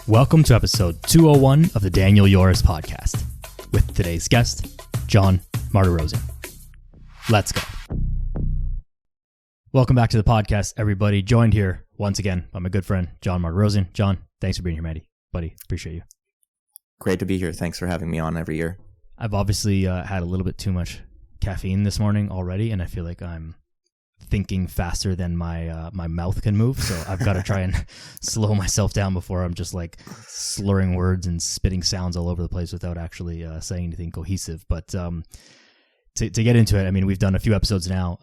Welcome to episode 201 of the Daniel Yoris podcast with today's guest, John Martirosyan. Let's go. Welcome back to the podcast, everybody. Joined here once again by my good friend, John Martirosyan. John, thanks for being here, Matty. Buddy, appreciate you. Great to be here. Thanks for having me on every year. I've obviously had a little bit too much caffeine this morning already, and I feel like I'm thinking faster than my mouth can move. So I've got to try and slow myself down before I'm just like slurring words and spitting sounds all over the place without actually saying anything cohesive. But to get into it, I mean, we've done a few episodes now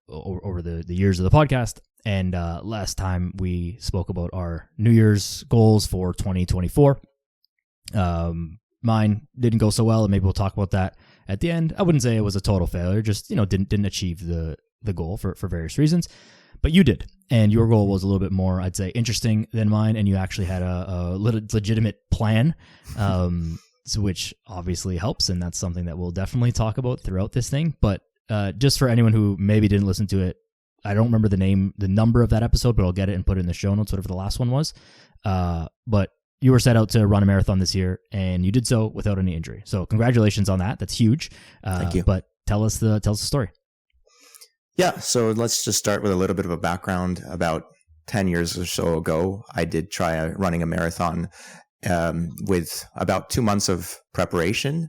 over the years of the podcast. And last time we spoke about our New Year's goals for 2024. Mine didn't go so well, and maybe we'll talk about that at the end. I wouldn't say it was a total failure, just, didn't achieve the goal for various reasons, but you did. And your goal was a little bit more, I'd say, interesting than mine. And you actually had a legitimate plan, which obviously helps. And that's something that we'll definitely talk about throughout this thing. But just for anyone who maybe didn't listen to it, I don't remember the number of that episode, but I'll get it and put it in the show notes, whatever the last one was. But you were set out to run a marathon this year, and you did so without any injury. So congratulations on that. That's huge. Thank you. But tell us the story. Yeah, so let's just start with a little bit of a background. About 10 years or so ago, I did try running a marathon with about 2 months of preparation.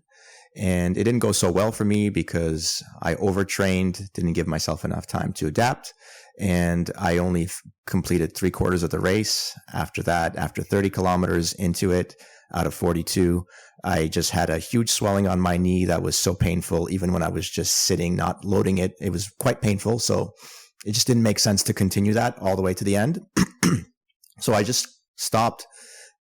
And it didn't go so well for me because I overtrained, didn't give myself enough time to adapt. And I only completed 3/4 of the race. After that, after 30 kilometers into it, out of 42, I just had a huge swelling on my knee that was so painful. Even when I was just sitting, not loading it, it was quite painful. So it just didn't make sense to continue that all the way to the end. So I just stopped,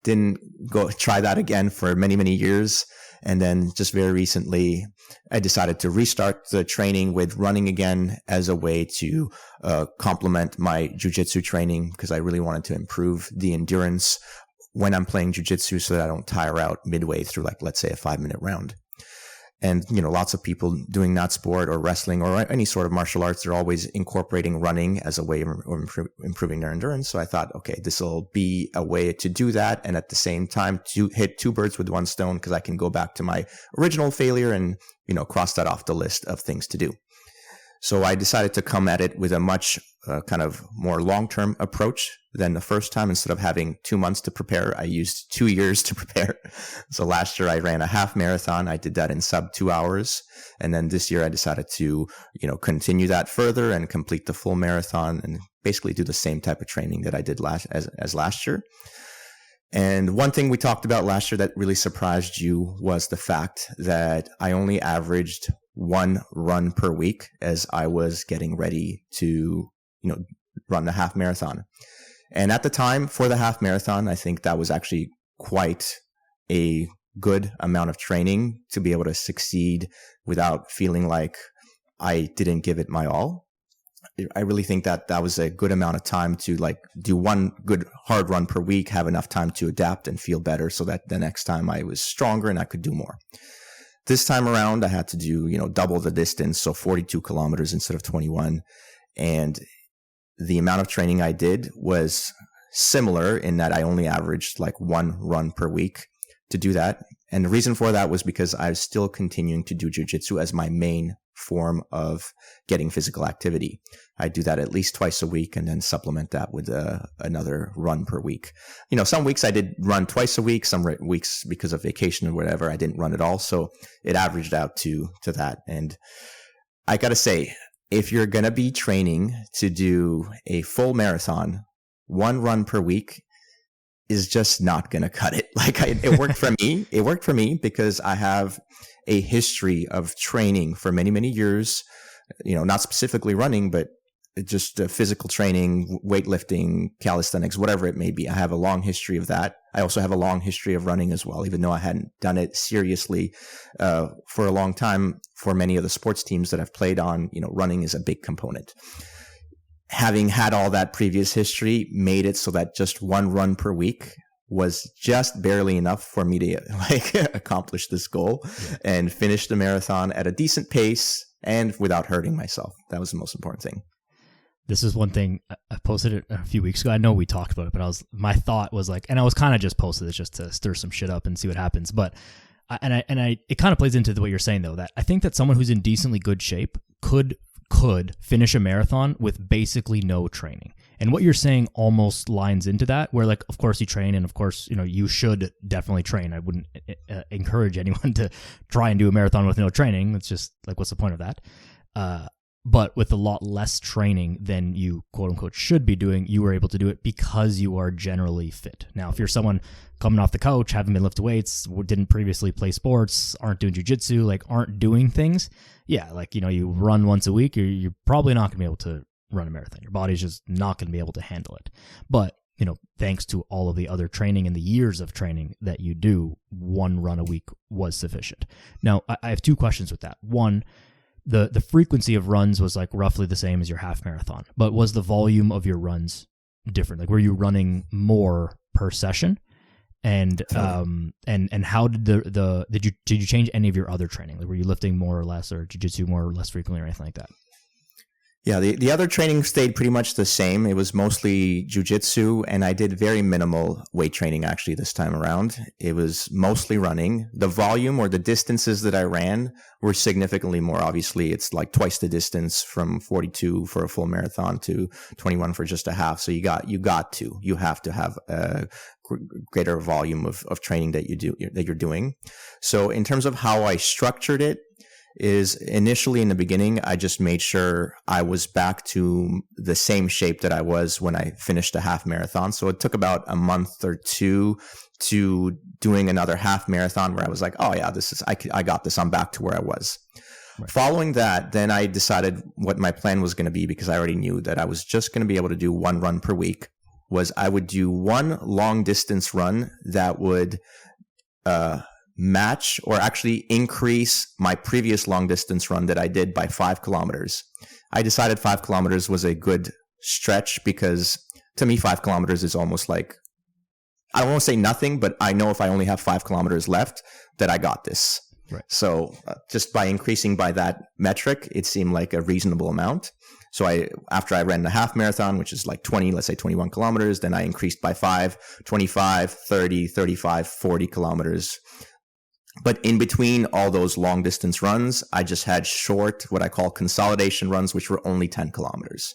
didn't go try that again for many, many years. And then just very recently, I decided to restart the training with running again as a way to complement my jiu-jitsu training, because I really wanted to improve the endurance when I'm playing jiu-jitsu so that I don't tire out midway through, like, let's say, a 5-minute round. And, lots of people doing that sport or wrestling or any sort of martial arts, they're always incorporating running as a way of improving their endurance. So I thought, okay, this will be a way to do that. And at the same time, to hit 2 birds with 1 stone, because I can go back to my original failure and, cross that off the list of things to do. So I decided to come at it with a much kind of more long-term approach than the first time. Instead of having 2 months to prepare, I used 2 years to prepare. So last year I ran a half marathon. I did that in sub 2 hours. And then this year I decided to, continue that further and complete the full marathon and basically do the same type of training that I did as last year. And one thing we talked about last year that really surprised you was the fact that I only averaged 1 run per week as I was getting ready to, run the half marathon. And at the time for the half marathon, I think that was actually quite a good amount of training to be able to succeed without feeling like I didn't give it my all. I really think that was a good amount of time to do 1 good hard run per week, have enough time to adapt and feel better so that the next time I was stronger and I could do more. This time around, I had to do, double the distance. So 42 kilometers instead of 21. And the amount of training I did was similar in that I only averaged 1 run per week to do that. And the reason for that was because I was still continuing to do jiu-jitsu as my main form of getting physical activity. I do that at least twice a week and then supplement that with another run per week. Some weeks I did run twice a week, some weeks because of vacation or whatever, I didn't run at all. So it averaged out to that. And I got to say, if you're going to be training to do a full marathon, 1 run per week is just not going to cut it. It worked for me. It worked for me because I have a history of training for many, many years, not specifically running, but just physical training, weightlifting, calisthenics, whatever it may be. I have a long history of that. I also have a long history of running as well, even though I hadn't done it seriously for a long time. For many of the sports teams that I've played on, running is a big component. Having had all that previous history made it so that just 1 run per week was just barely enough for me to accomplish this goal and finish the marathon at a decent pace and without hurting myself. That was the most important thing. This is one thing I posted it a few weeks ago. I know we talked about it, but my thought was like, and I was kind of just posted this just to stir some shit up and see what happens. But it kind of plays into what you're saying though, that I think that someone who's in decently good shape could finish a marathon with basically no training. And what you're saying almost lines into that, where like, of course you train, and of course, you should definitely train. I wouldn't encourage anyone to try and do a marathon with no training. It's just like, what's the point of that? But with a lot less training than you quote unquote should be doing, you were able to do it because you are generally fit. Now, if you're someone coming off the couch, haven't been lifting weights, didn't previously play sports, aren't doing jujitsu, like aren't doing things, yeah, like, you run once a week, you're probably not going to be able to run a marathon. Your body's just not going to be able to handle it. But, thanks to all of the other training and the years of training that you do, one run a week was sufficient. Now, I have two questions with that. One, the frequency of runs was like roughly the same as your half marathon, but was the volume of your runs different? Like, were you running more per session? And how did did you change any of your other training? Like, were you lifting more or less, or jiu-jitsu more or less frequently, or anything like that? Yeah, the other training stayed pretty much the same. It was mostly jiu-jitsu, and I did very minimal weight training actually this time around. It was mostly running. The volume or the distances that I ran were significantly more. Obviously, it's like twice the distance from 42 for a full marathon to 21 for just a half. So you have to have a greater volume of training that you're doing. So in terms of how I structured it, is initially in the beginning, I just made sure I was back to the same shape that I was when I finished the half marathon. So it took about a month or two to doing another half marathon where I was like, oh yeah, I got this. I'm back to where I was. Right. Following that, then I decided what my plan was going to be, because I already knew that I was just going to be able to do one run per week. Was I would do one long distance run that would, match or actually increase my previous long distance run that I did by 5 kilometers. I decided 5 kilometers was a good stretch, because to me, 5 kilometers is almost like, I don't want to say nothing, but I know if I only have 5 kilometers left that I got this. Right. So just by increasing by that metric, it seemed like a reasonable amount. So after I ran the half marathon, which is like 21 kilometers, then I increased by 5, 25, 30, 35, 40 kilometers. But in between all those long distance runs, I just had short, what I call consolidation runs, which were only 10 kilometers.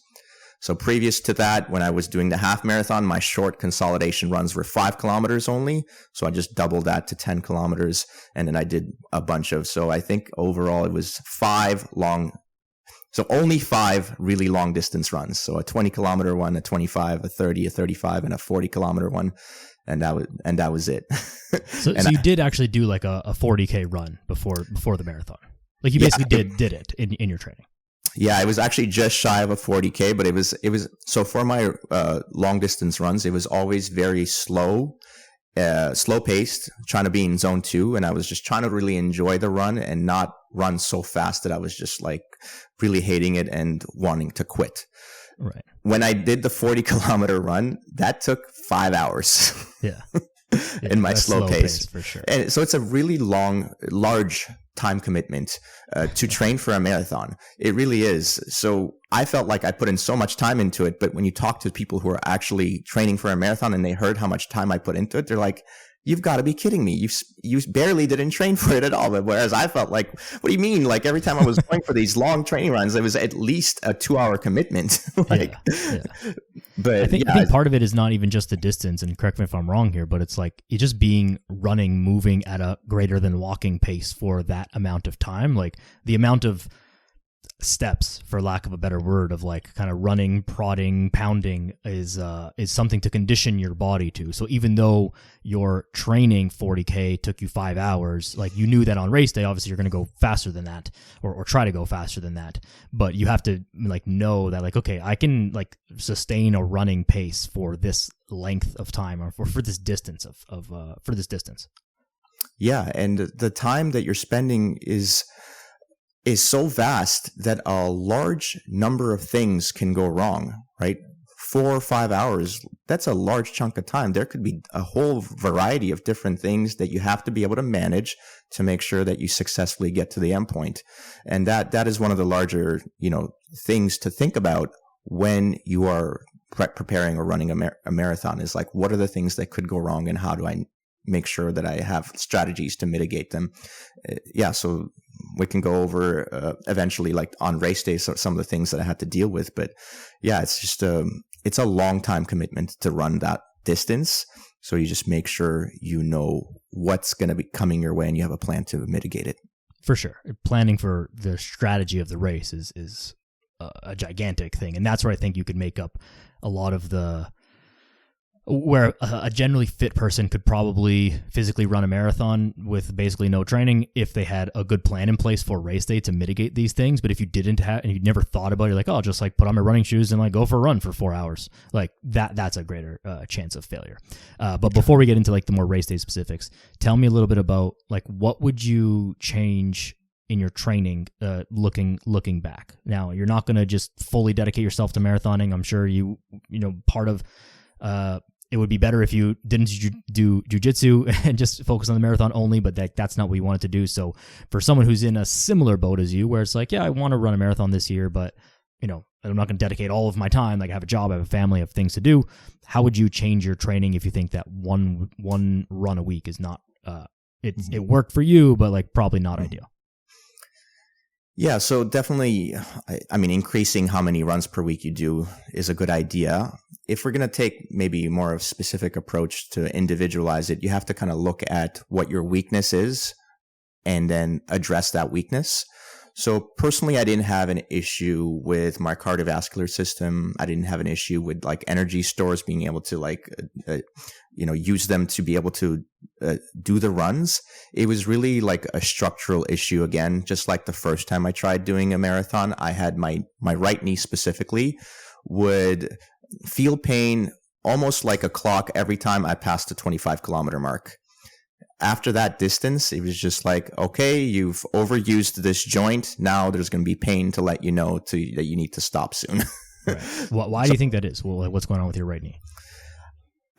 So previous to that, when I was doing the half marathon, my short consolidation runs were 5 kilometers only. So I just doubled that to 10 kilometers. And then I did a bunch of, so I think overall it was only 5 really long distance runs. So a 20 kilometer one, a 25, a 30, a 35, and a 40 kilometer one. And that was it. So you did actually do like a 40K run before the marathon. Like you basically did it in your training. Yeah, it was actually just shy of a 40K, but it was so for my long distance runs, it was always very slow paced, trying to be in zone 2, and I was just trying to really enjoy the run and not run so fast that I was just like really hating it and wanting to quit. Right. When I did the 40 kilometer run, that took 5 hours. Yeah. In my slow pace, for sure. And so it's a really large time commitment to train for a marathon. It really is. So I felt like I put in so much time into it, but when you talk to people who are actually training for a marathon and they heard how much time I put into it, they're like, you've got to be kidding me. You barely didn't train for it at all. But whereas I felt like, what do you mean? Like every time I was going for these long training runs, it was at least a 2-hour commitment. But I think part of it is not even just the distance, and correct me if I'm wrong here, but it's like you just moving at a greater than walking pace for that amount of time. Like the amount of steps, for lack of a better word, of like kind of running, prodding, pounding is something to condition your body to. So even though your training 40K took you 5 hours, like you knew that on race day, obviously you're going to go faster than that, or try to go faster than that. But you have to like know that like, okay, I can like sustain a running pace for this length of time, or for this distance for this distance. Yeah. And the time that you're spending is so vast that a large number of things can go wrong, right? 4 or 5 hours, that's a large chunk of time. There could be a whole variety of different things that you have to be able to manage to make sure that you successfully get to the endpoint. And that is one of the larger, things to think about when you are preparing or running a marathon is like, what are the things that could go wrong and how do I make sure that I have strategies to mitigate them? So we can go over eventually, like on race day, some of the things that I had to deal with. But yeah, it's just it's a long time commitment to run that distance. So you just make sure you know what's going to be coming your way and you have a plan to mitigate it. For sure. Planning for the strategy of the race is a gigantic thing. And that's where I think you could make up a lot of where a generally fit person could probably physically run a marathon with basically no training if they had a good plan in place for race day to mitigate these things. But if you didn't have, and you never thought about it, you're like, oh, I'll just like put on my running shoes and like go for a run for 4 hours. Like that's a greater chance of failure. But before we get into like the more race day specifics, tell me a little bit about like, what would you change in your training, looking back? Now, you're not going to just fully dedicate yourself to marathoning. I'm sure part of, it would be better if you didn't do jiu-jitsu and just focus on the marathon only, but that's not what you wanted to do. So for someone who's in a similar boat as you, where it's like, yeah, I want to run a marathon this year, but I'm not going to dedicate all of my time. Like I have a job, I have a family, I have things to do. How would you change your training if you think that one run a week is not, it worked for you, but like probably not ideal? Yeah, so definitely, I mean, increasing how many runs per week you do is a good idea. If we're going to take maybe more of a specific approach to individualize it, you have to kind of look at what your weakness is and then address that weakness. So personally, I didn't have an issue with my cardiovascular system. I didn't have an issue with like energy stores, being able to like, use them to be able to do the runs. It was really like a structural issue again, just like the first time I tried doing a marathon. I had my right knee specifically would feel pain almost like a clock every time I passed the 25-kilometer mark. After that distance, it was just like, okay, you've overused this joint. Now there's going to be pain to let you know that you need to stop soon. Right. Why do you think that is? Well, what's going on with your right knee?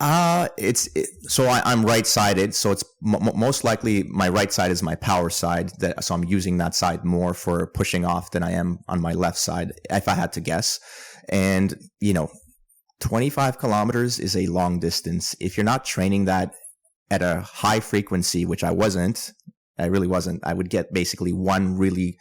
So I'm right-sided, so it's most likely my right side is my power side. So I'm using that side more for pushing off than I am on my left side, if I had to guess. And 25 kilometers is a long distance. If you're not training that at a high frequency, which I really wasn't. I would get basically one really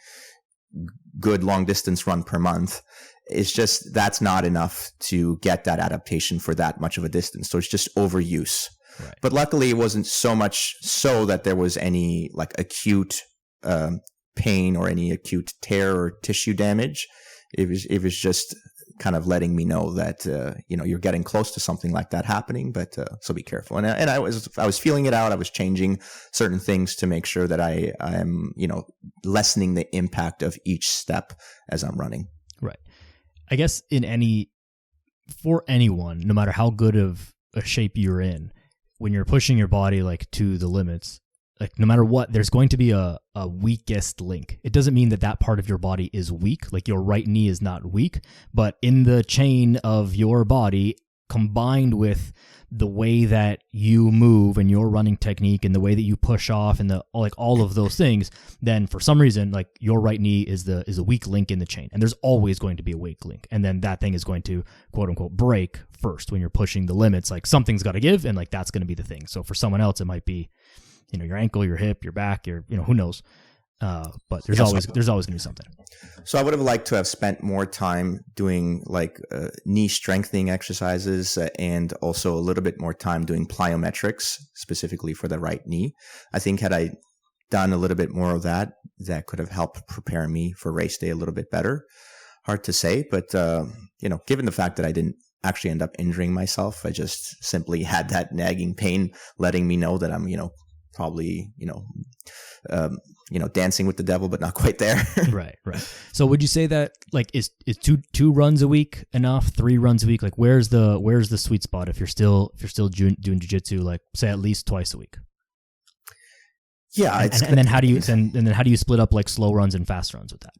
good long distance run per month. It's just, that's not enough to get that adaptation for that much of a distance. So it's just overuse. Right. But luckily it wasn't so much so that there was any like acute pain or any acute tear or tissue damage. It was just kind of letting me know that you're getting close to something like that happening, but so be careful. And I was feeling it out. I was changing certain things to make sure that I am lessening the impact of each step as I'm running. Right. I guess for anyone, no matter how good of a shape you're in, when you're pushing your body like to the limits, like no matter what, there's going to be a weakest link. It doesn't mean that part of your body is weak. Like your right knee is not weak, but in the chain of your body, combined with the way that you move and your running technique and the way that you push off and all of those things, then for some reason, like your right knee is a weak link in the chain. And there's always going to be a weak link. And then that thing is going to quote unquote break first when you're pushing the limits. Like something's got to give, and like that's going to be the thing. So for someone else, it might be your ankle, your hip, your back, who knows? But there's always going to be something. So I would have liked to have spent more time doing like knee strengthening exercises and also a little bit more time doing plyometrics specifically for the right knee. I think had I done a little bit more of that could have helped prepare me for race day a little bit better. Hard to say, but given the fact that I didn't actually end up injuring myself, I just simply had that nagging pain letting me know that I'm, probably, dancing with the devil, but not quite there. Right. So would you say that like is two runs a week enough? 3 runs a week? Like where's the sweet spot if you're still doing jiu-jitsu, like say at least twice a week? Yeah. And then how do you split up like slow runs and fast runs with that?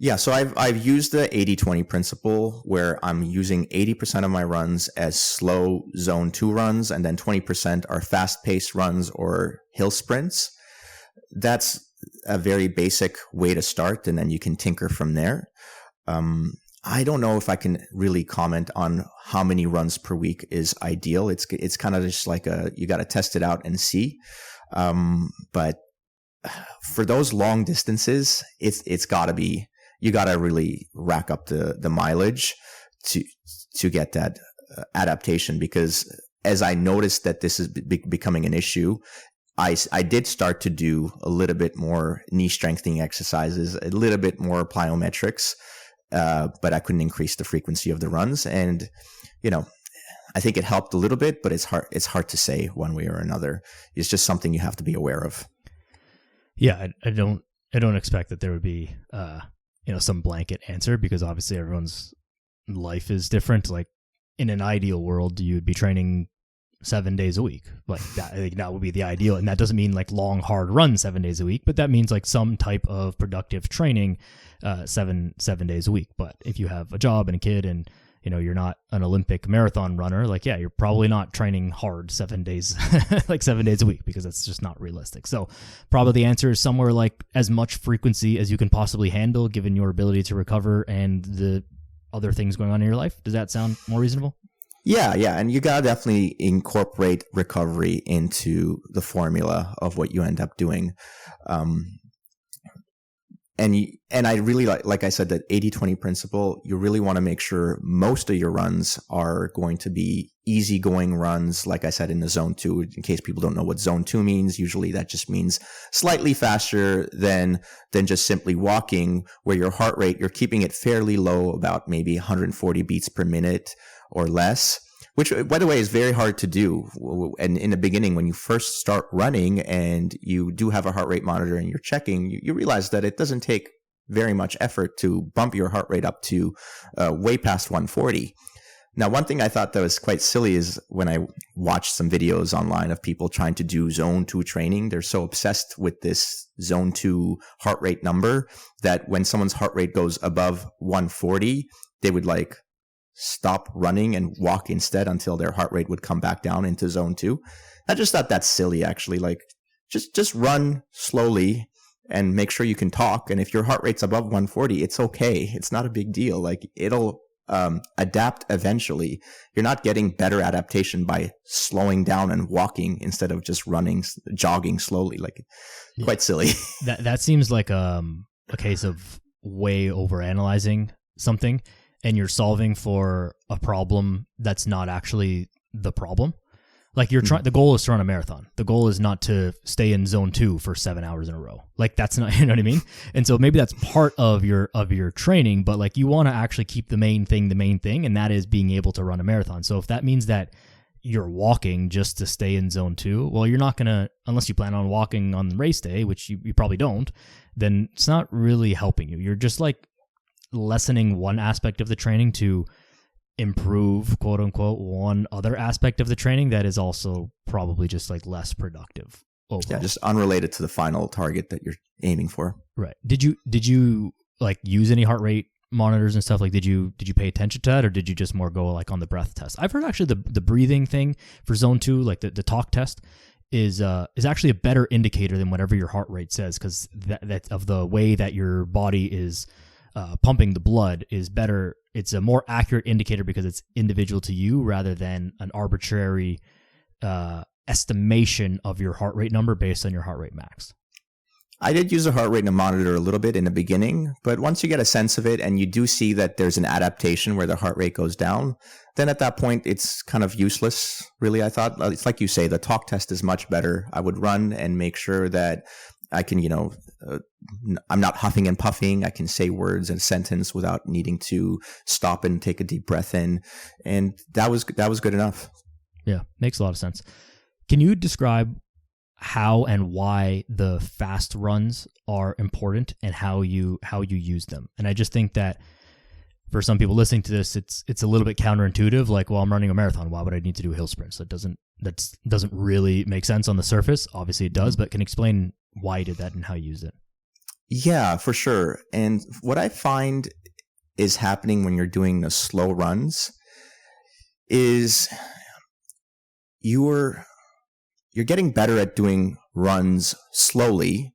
Yeah, so I've used the 80-20 principle where I'm using 80% of my runs as slow zone 2 runs, and then 20% are fast-paced runs or hill sprints. That's a very basic way to start, and then you can tinker from there. I don't know if I can really comment on how many runs per week is ideal. It's kind of just like you got to test it out and see. But for those long distances, it's got to be, you got to really rack up the mileage to get that adaptation, because as I noticed that this is becoming an issue, I did start to do a little bit more knee strengthening exercises, a little bit more plyometrics, but I couldn't increase the frequency of the runs. And, I think it helped a little bit, but it's hard to say one way or another. It's just something you have to be aware of. Yeah, I don't expect that there would be, some blanket answer, because obviously everyone's life is different. Like, in an ideal world, you'd be training 7 days a week. Like that, I think that would be the ideal. And that doesn't mean like long, hard runs 7 days a week, but that means like some type of productive training, 7 days a week. But if you have a job and a kid and, you're not an Olympic marathon runner, like, yeah, you're probably not training hard 7 days, like 7 days a week, because that's just not realistic. So probably the answer is somewhere like as much frequency as you can possibly handle, given your ability to recover and the other things going on in your life. Does that sound more reasonable? Yeah. And you got to definitely incorporate recovery into the formula of what you end up doing. And I really like I said, that 80-20 principle, you really want to make sure most of your runs are going to be easygoing runs. Like I said, in the zone 2, in case people don't know what zone 2 means, usually that just means slightly faster than just simply walking, where your heart rate, you're keeping it fairly low, about maybe 140 beats per minute or less, which, by the way, is very hard to do. And in the beginning, when you first start running and you do have a heart rate monitor and you're checking, you realize that it doesn't take very much effort to bump your heart rate up to way past 140. Now, one thing I thought that was quite silly is when I watched some videos online of people trying to do zone 2 training. They're so obsessed with this zone 2 heart rate number that when someone's heart rate goes above 140, they would like stop running and walk instead until their heart rate would come back down into zone 2. I just thought that's silly, actually. Like, just run slowly and make sure you can talk. And if your heart rate's above 140, it's okay. It's not a big deal. Like, it'll adapt eventually. You're not getting better adaptation by slowing down and walking instead of just running, jogging slowly. Like, quite silly. That seems like a case of way overanalyzing something, and you're solving for a problem that's not actually the problem. Like, you're trying, the goal is to run a marathon. The goal is not to stay in zone 2 for 7 hours in a row. Like, that's not, you know what I mean? And so maybe that's part of your training, but like, you want to actually keep the main thing, and that is being able to run a marathon. So if that means that you're walking just to stay in zone 2, well, you're not going to, unless you plan on walking on race day, which you probably don't, then it's not really helping you. You're just like lessening one aspect of the training to improve, quote unquote, one other aspect of the training that is also probably just like less productive overall. Yeah, just unrelated to the final target that you're aiming for. Right. Did you like use any heart rate monitors and stuff? Like, did you pay attention to that, or did you just more go like on the breath test? I've heard actually the breathing thing for zone 2, like the talk test, is actually a better indicator than whatever your heart rate says, because that of the way that your body is pumping the blood is better. It's a more accurate indicator because it's individual to you rather than an arbitrary estimation of your heart rate number based on your heart rate max. I did use a heart rate monitor a little bit in the beginning, but once you get a sense of it and you do see that there's an adaptation where the heart rate goes down, then at that point it's kind of useless, really. I thought it's like you say, the talk test is much better. I would run and make sure that I can, I'm not huffing and puffing. I can say words in a sentence without needing to stop and take a deep breath in. And that was good enough. Yeah, makes a lot of sense. Can you describe how and why the fast runs are important and how you use them? And I just think that for some people listening to this, it's a little bit counterintuitive. Like, well, I'm running a marathon. Why would I need to do hill sprints? That doesn't really make sense on the surface. Obviously it does, but can you explain why you did that and how you use it? Yeah, for sure. And what I find is happening when you're doing the slow runs is you're getting better at doing runs slowly,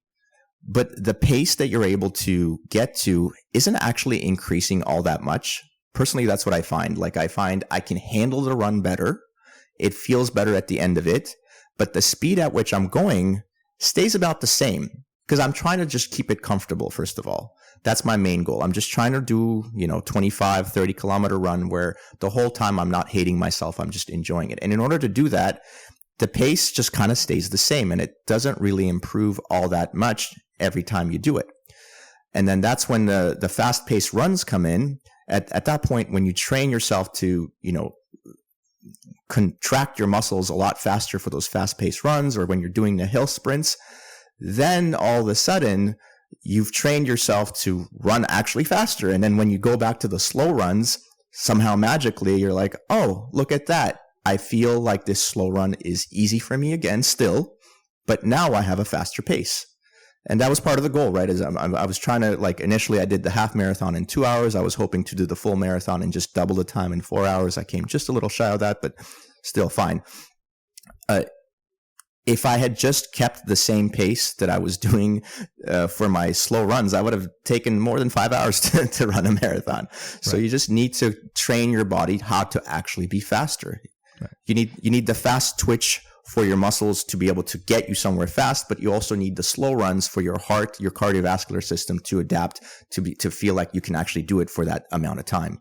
but the pace that you're able to get to isn't actually increasing all that much. Personally, that's what I find. Like, I find I can handle the run better. It feels better at the end of it, but the speed at which I'm going stays about the same because I'm trying to just keep it comfortable, first of all. That's my main goal. I'm just trying to do, 25, 30 kilometer run where the whole time I'm not hating myself. I'm just enjoying it. And in order to do that, the pace just kind of stays the same and it doesn't really improve all that much every time you do it. And then that's when the fast paced runs come in. At that point, when you train yourself to, contract your muscles a lot faster for those fast paced runs, or when you're doing the hill sprints, then all of a sudden you've trained yourself to run actually faster. And then when you go back to the slow runs, somehow magically you're like, oh, look at that. I feel like this slow run is easy for me again still, but now I have a faster pace. And that was part of the goal, right? I was trying to, initially I did the half marathon in 2 hours. I was hoping to do the full marathon in just double the time in 4 hours. I came just a little shy of that, but still fine. If I had just kept the same pace that I was doing for my slow runs, I would have taken more than 5 hours to run a marathon. So right. You just need to train your body how to actually be faster. Right. You need the fast twitch for your muscles to be able to get you somewhere fast, but you also need the slow runs for your heart, your cardiovascular system to adapt to feel like you can actually do it for that amount of time.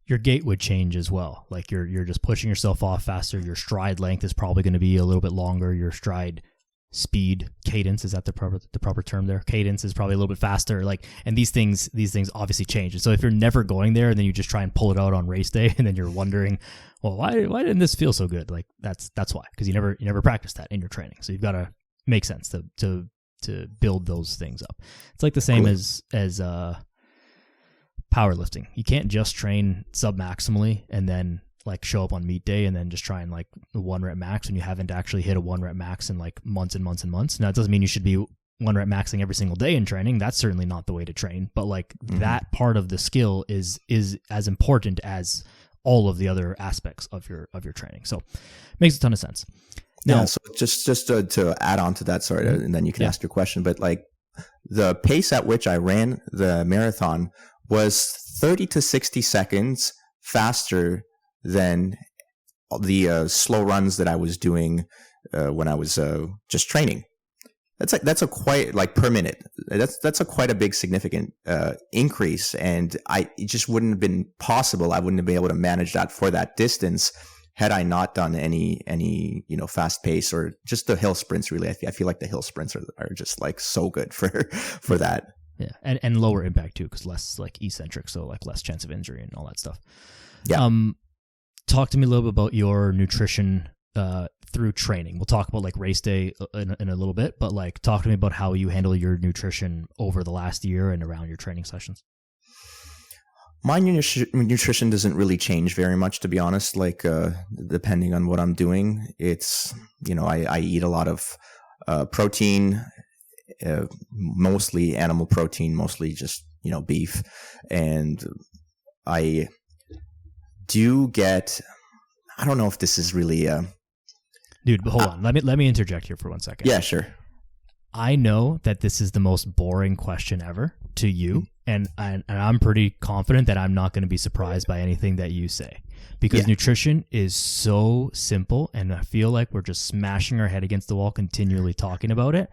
Your gait would change as well. Like you're just pushing yourself off faster. Your stride length is probably going to be a little bit longer. Your stride speed, cadence, is that the proper term there? Cadence is probably a little bit faster. And these things obviously change. And so if you're never going there and then you just try and pull it out on race day and then you're wondering, well, why didn't this feel so good? That's why, because you never practiced that in your training. So you've got to make sense to build those things up. It's like the same as powerlifting. You can't just train sub-maximally and then show up on meet day and then just try and the 1 rep max when you haven't actually hit a 1 rep max in months and months and months. Now, it doesn't mean you should be 1 rep maxing every single day in training. That's certainly not the way to train. But that part of the skill is as important as all of the other aspects of your training. So it makes a ton of sense. Now, yeah, so just to add on to that, sorry, and then you can ask your question, but the pace at which I ran the marathon was 30 to 60 seconds faster than the slow runs that I was doing when I was just training. That's a quite per minute. That's a quite a big significant increase, and it just wouldn't have been possible. I wouldn't have been able to manage that for that distance had I not done any fast pace or just the hill sprints. Really, I feel like the hill sprints are just so good for that. Yeah, and lower impact too, because less eccentric, so less chance of injury and all that stuff. Yeah. Talk to me a little bit about your nutrition through training. We'll talk about race day in a little bit, but talk to me about how you handle your nutrition over the last year and around your training sessions. My nutrition doesn't really change very much, to be honest. Depending on what I'm doing, it's I eat a lot of protein. Mostly animal protein, mostly just beef, and I do get. I don't know if this is really dude. But hold on, let me interject here for 1 second. Yeah, sure. I know that this is the most boring question ever to you, and I'm pretty confident that I'm not going to be surprised by anything that you say. Because nutrition is so simple, and I feel like we're just smashing our head against the wall continually talking about it.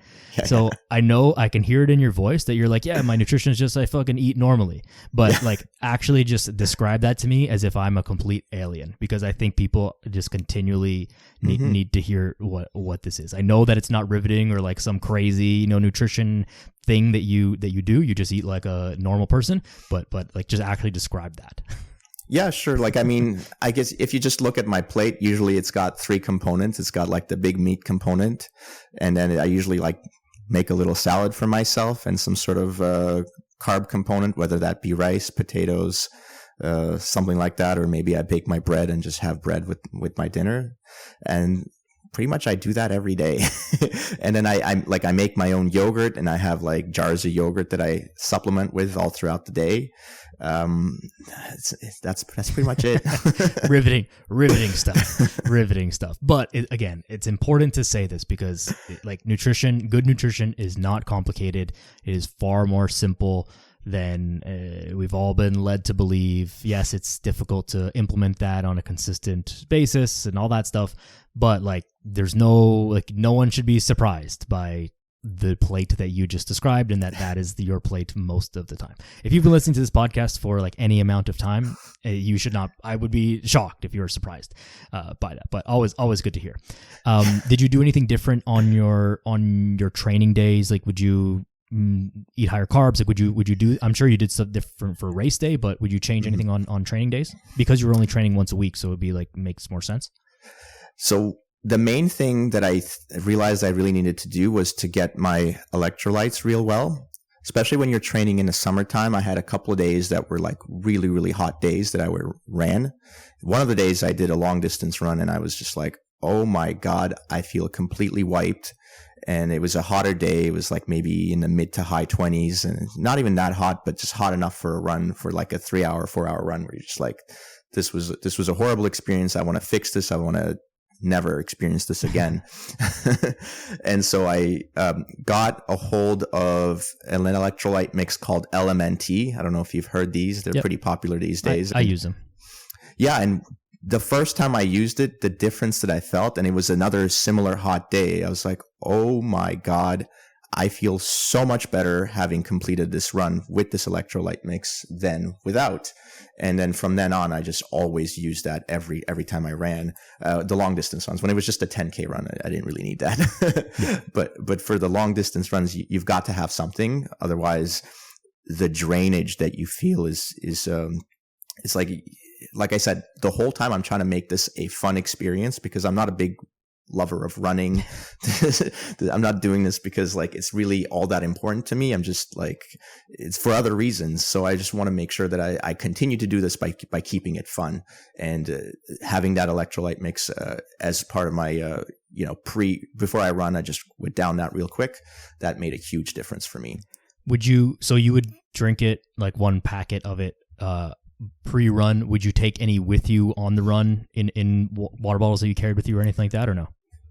So I know I can hear it in your voice that you're like, yeah, my nutrition is just I fucking eat normally. But actually just describe that to me as if I'm a complete alien, because I think people just continually need to hear what this is. I know that it's not riveting or some crazy, nutrition thing that you do. You just eat like a normal person, but just actually describe that. Yeah, sure. I guess if you just look at my plate, usually it's got 3 components. It's got the big meat component, and then I usually make a little salad for myself and some sort of carb component, whether that be rice, potatoes, something like that, or maybe I bake my bread and just have bread with my dinner. And pretty much I do that every day. And then I make my own yogurt, and I have like jars of yogurt that I supplement with all throughout the day. That's pretty much it. riveting stuff. But again, it's important to say this because like good nutrition is not complicated. It is far more simple than we've all been led to believe. Yes, it's difficult to implement that on a consistent basis and all that stuff, but like no one should be surprised by the plate that you just described, and that is your plate most of the time. If you've been listening to this podcast for like any amount of time, you should not. I would be shocked if you were surprised by that. But always good to hear. Did you do anything different on your training days? Like, would you eat higher carbs? Like, would you do? I'm sure you did stuff different for race day, but would you change anything on training days because you were only training once a week? So it'd be like makes more sense. So the main thing that I realized I really needed to do was to get my electrolytes real well, especially when you're training in the summertime. I had a couple of days that were like really, really hot days that I ran. One of the days I did a long distance run, and I was just like, oh my God, I feel completely wiped. And it was a hotter day. It was like maybe in the mid to high 20s, and not even that hot, but just hot enough for a run, for like a 4-hour run where you're just like, this was a horrible experience. I want to fix this. I want to never experience this again. And so I got a hold of an electrolyte mix called LMNT. I don't know if you've heard these. They're pretty popular these days. I use them. Yeah. And the first time I used it, the difference that I felt, and it was another similar hot day, I was like, oh my God, I feel so much better having completed this run with this electrolyte mix than without. And then from then on, I just always used that every time I ran the long distance runs. When it was just a 10K run, I didn't really need that. Yeah. But for the long distance runs, you've got to have something. Otherwise, the drainage that you feel is it's like I said, the whole time I'm trying to make this a fun experience because I'm not a big lover of running. I'm not doing this because like it's really all that important to me. I'm just like, it's for other reasons. So I just want to make sure that I continue to do this by keeping it fun, and having that electrolyte mix as part of my before I run, I just would down that real quick. That made a huge difference for me. So you would drink it, like one packet of it pre-run? Would you take any with you on the run in water bottles that you carried with you or anything like that, or no?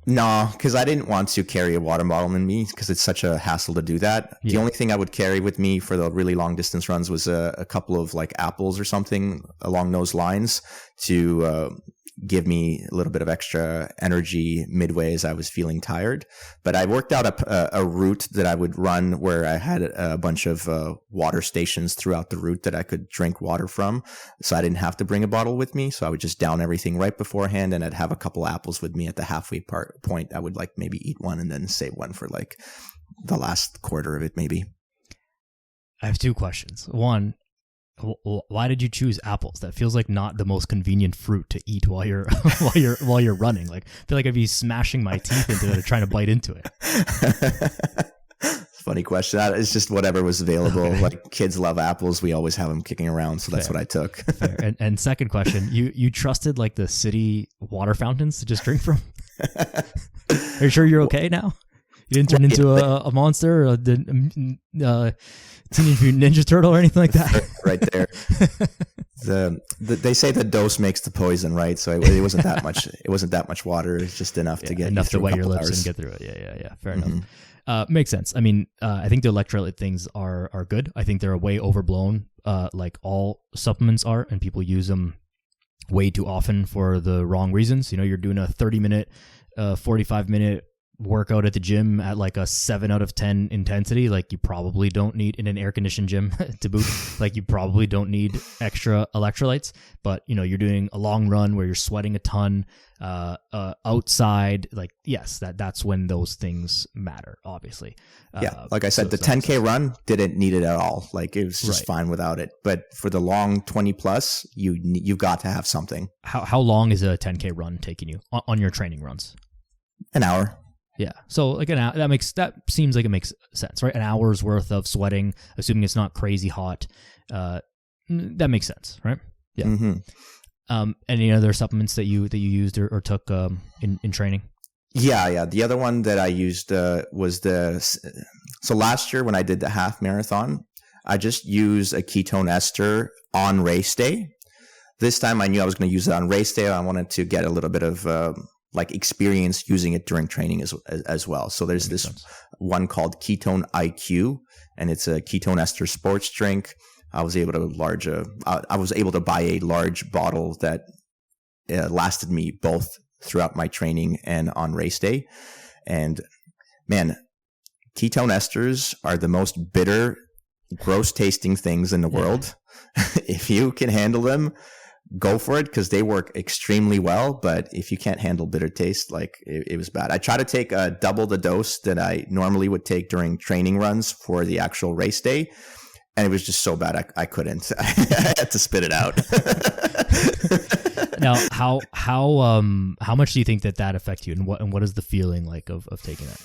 No, because I didn't want to carry a water bottle in me because it's such a hassle to do that. Yeah. The only thing I would carry with me for the really long distance runs was a couple of like apples or something along those lines to give me a little bit of extra energy midway as I was feeling tired. But I worked out a route that I would run where I had a bunch of water stations throughout the route that I could drink water from. So I didn't have to bring a bottle with me. So I would just down everything right beforehand, and I'd have a couple apples with me at the halfway point. I would like maybe eat one and then save one for like the last quarter of it maybe. I have two questions. One, why did you choose apples? That feels like not the most convenient fruit to eat while you're while you're running. Like, I feel like I'd be smashing my teeth into it or trying to bite into it. Funny question. It's just whatever was available. Okay. Like, kids love apples. We always have them kicking around, so that's what I took. Fair. And second question, you trusted like the city water fountains to just drink from? Are you sure you're okay now? You didn't turn into a monster or Teenage Mutant Ninja Turtle or anything like that? Right there. They say the dose makes the poison, right? So it wasn't that much. It wasn't that much water. It's just enough to get enough to wet your lips and get through it. Yeah. Fair enough. Makes sense. I mean, I think the electrolyte things are good. I think they're way overblown, like all supplements are, and people use them way too often for the wrong reasons. You know, you're doing a 30-minute, 45-minute workout at the gym at like a 7 out of 10 intensity. Like, you probably don't need, in an air-conditioned gym to boot, like you probably don't need extra electrolytes. But, you know, you're doing a long run where you're sweating a ton outside. Like, yes, that's when those things matter, obviously. Yeah, like I said, the 10K run didn't need it at all. Like, it was just fine without it. But for the long 20 plus, you've got to have something. How long is a 10K run taking you on your training runs? An hour. Yeah. So like an hour, that seems like it makes sense, right? An hour's worth of sweating, assuming it's not crazy hot. That makes sense, right? Yeah. Mm-hmm. Any other supplements that you used or took in training? Yeah. The other one that I used was so last year when I did the half marathon, I just used a ketone ester on race day. This time I knew I was going to use it on race day. I wanted to get a little bit of like experience using it during training as well. So there's this one called Ketone IQ, and it's a ketone ester sports drink. I was able to buy a large bottle that lasted me both throughout my training and on race day. And man, ketone esters are the most bitter, gross tasting things in the world. If you can handle them, go for it, because they work extremely well. But if you can't handle bitter taste, like it was bad. I try to take double the dose that I normally would take during training runs for the actual race day, and it was just so bad I couldn't. I had to spit it out. Now, how much do you think that affects you, and what is the feeling like of taking that?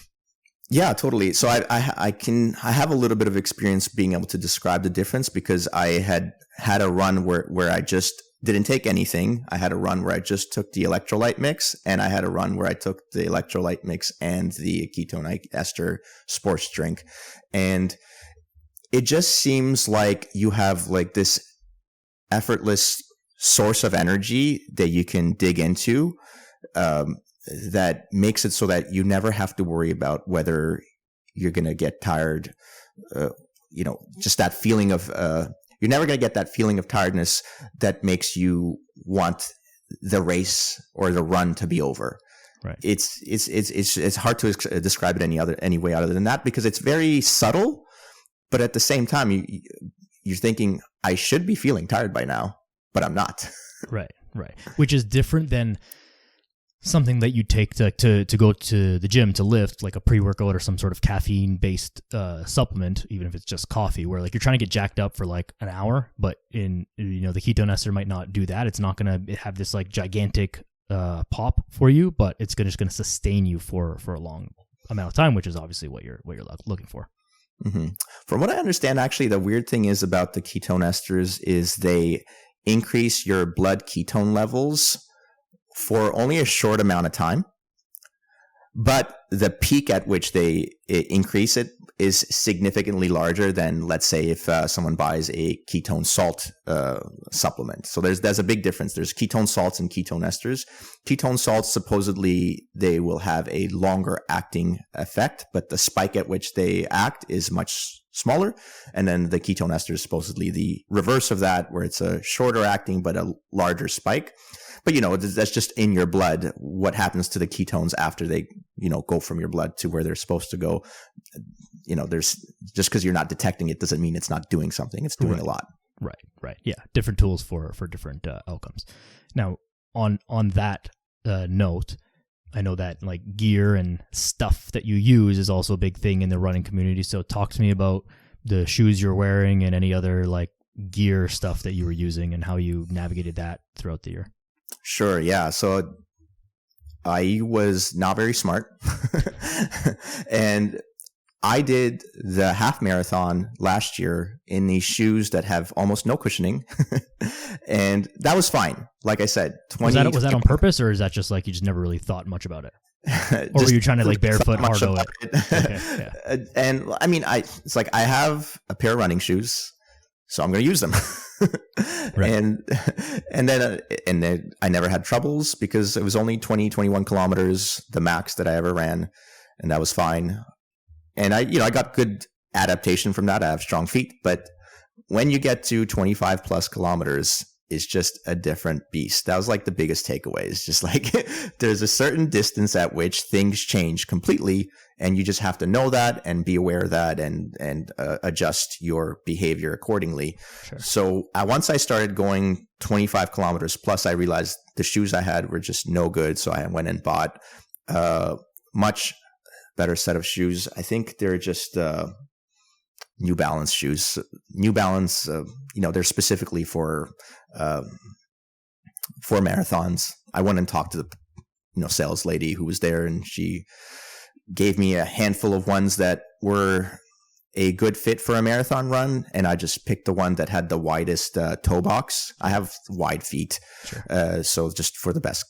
Yeah, totally. So I have a little bit of experience being able to describe the difference, because I had a run where I just didn't take anything. I had a run where I just took the electrolyte mix, and I had a run where I took the electrolyte mix and the ketone ester sports drink. And it just seems like you have like this effortless source of energy that you can dig into, that makes it so that you never have to worry about whether you're going to get tired. Just that feeling of, you're never going to get that feeling of tiredness that makes you want the race or the run to be over. Right. It's hard to describe it any way other than that, because it's very subtle, but at the same time, you're thinking, I should be feeling tired by now, but I'm not. Right. Which is different than something that you take to go to the gym to lift, like a pre-workout or some sort of caffeine-based supplement, even if it's just coffee, where like you're trying to get jacked up for like an hour, but the ketone ester might not do that. It's not going to have this like gigantic pop for you, but it's just going to sustain you for a long amount of time, which is obviously what you're looking for. Mm-hmm. From what I understand, actually, the weird thing is about the ketone esters is they increase your blood ketone levels for only a short amount of time, but the peak at which they increase it is significantly larger than, let's say, if someone buys a ketone salt supplement. So there's a big difference. There's ketone salts and ketone esters. Ketone salts, supposedly, they will have a longer acting effect, but the spike at which they act is much smaller. And then the ketone ester is supposedly the reverse of that, where it's a shorter acting but a larger spike. But, that's just in your blood. What happens to the ketones after they, go from your blood to where they're supposed to go? There's just because you're not detecting it doesn't mean it's not doing something. It's doing a lot. Right. Yeah. Different tools for different outcomes. Now, on that note, I know that like gear and stuff that you use is also a big thing in the running community. So talk to me about the shoes you're wearing and any other like gear stuff that you were using and how you navigated that throughout the year. Sure. Yeah. So I was not very smart and I did the half marathon last year in these shoes that have almost no cushioning. And that was fine. Like I said, was that on purpose, or is that just like you just never really thought much about it? Or were you trying to like barefoot hardo it? Okay, yeah. And I mean, it's like I have a pair of running shoes, so I'm going to use them. Right. And then I never had troubles because it was only 21 kilometers, the max that I ever ran. And that was fine. And I got good adaptation from that. I have strong feet, but when you get to 25 plus kilometers, it's just a different beast. That was like the biggest takeaway. It's just like there's a certain distance at which things change completely, and you just have to know that and be aware of that and adjust your behavior accordingly. Sure. So once I started going 25 kilometers plus, I realized the shoes I had were just no good. So I went and bought much better set of shoes. I think they're just New Balance shoes. New Balance, they're specifically for marathons. I went and talked to the sales lady who was there, and she gave me a handful of ones that were a good fit for a marathon run, and I just picked the one that had the widest toe box. I have wide feet, sure. So just for the best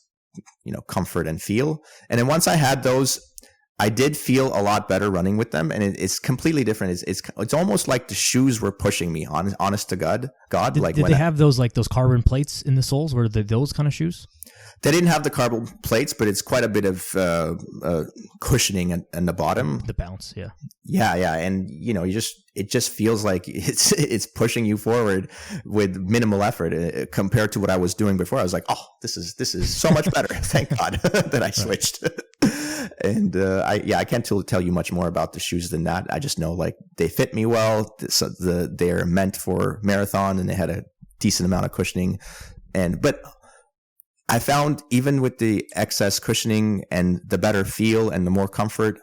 comfort and feel. And then once I had those, I did feel a lot better running with them, and it's completely different. It's almost like the shoes were pushing me. Honest to God. Did they have those carbon plates in the soles? Were they those kind of shoes? They didn't have the carbon plates, but it's quite a bit of cushioning in the bottom. The bounce, yeah. Yeah, and it just feels like it's pushing you forward with minimal effort compared to what I was doing before. I was like, oh, this is so much better. Thank God that I switched. And I can't tell you much more about the shoes than that. I just know they fit me well. So they're meant for marathon, and they had a decent amount of cushioning. But I found even with the excess cushioning and the better feel and the more comfort,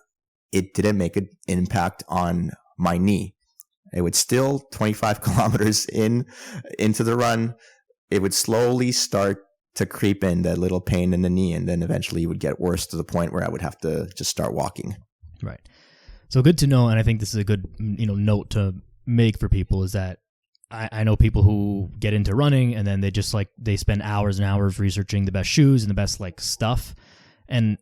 it didn't make an impact on my knee. It would still 25 kilometers into the run, it would slowly start to creep in, that little pain in the knee, and then eventually it would get worse to the point where I would have to just start walking. Right. So good to know, and I think this is a good note to make for people, is that I know people who get into running and then they just they spend hours and hours researching the best shoes and the best stuff. And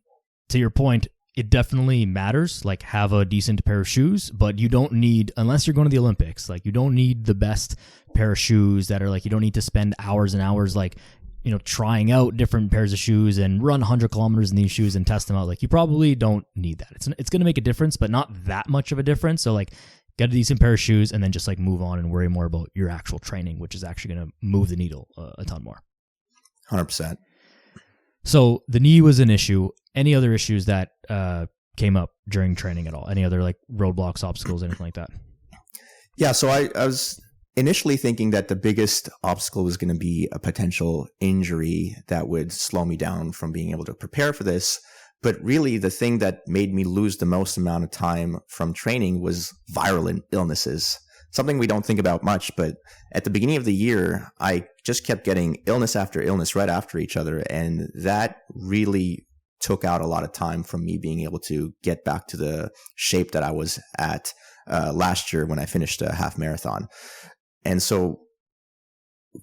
to your point, it definitely matters, have a decent pair of shoes, but you don't need, unless you're going to the Olympics, you don't need the best pair of shoes that are you don't need to spend hours and hours trying out different pairs of shoes and run 100 kilometers in these shoes and test them out. You probably don't need that. It's going to make a difference, but not that much of a difference. So get a decent pair of shoes and then just move on and worry more about your actual training, which is actually going to move the needle a ton more. 100%. So the knee was an issue. Any other issues that came up during training at all? Any other roadblocks, obstacles, anything like that? Yeah. So I was initially thinking that the biggest obstacle was going to be a potential injury that would slow me down from being able to prepare for this. But really, the thing that made me lose the most amount of time from training was viral illnesses. Something we don't think about much, but at the beginning of the year, I just kept getting illness after illness right after each other. And that really took out a lot of time from me being able to get back to the shape that I was at last year when I finished a half marathon. And so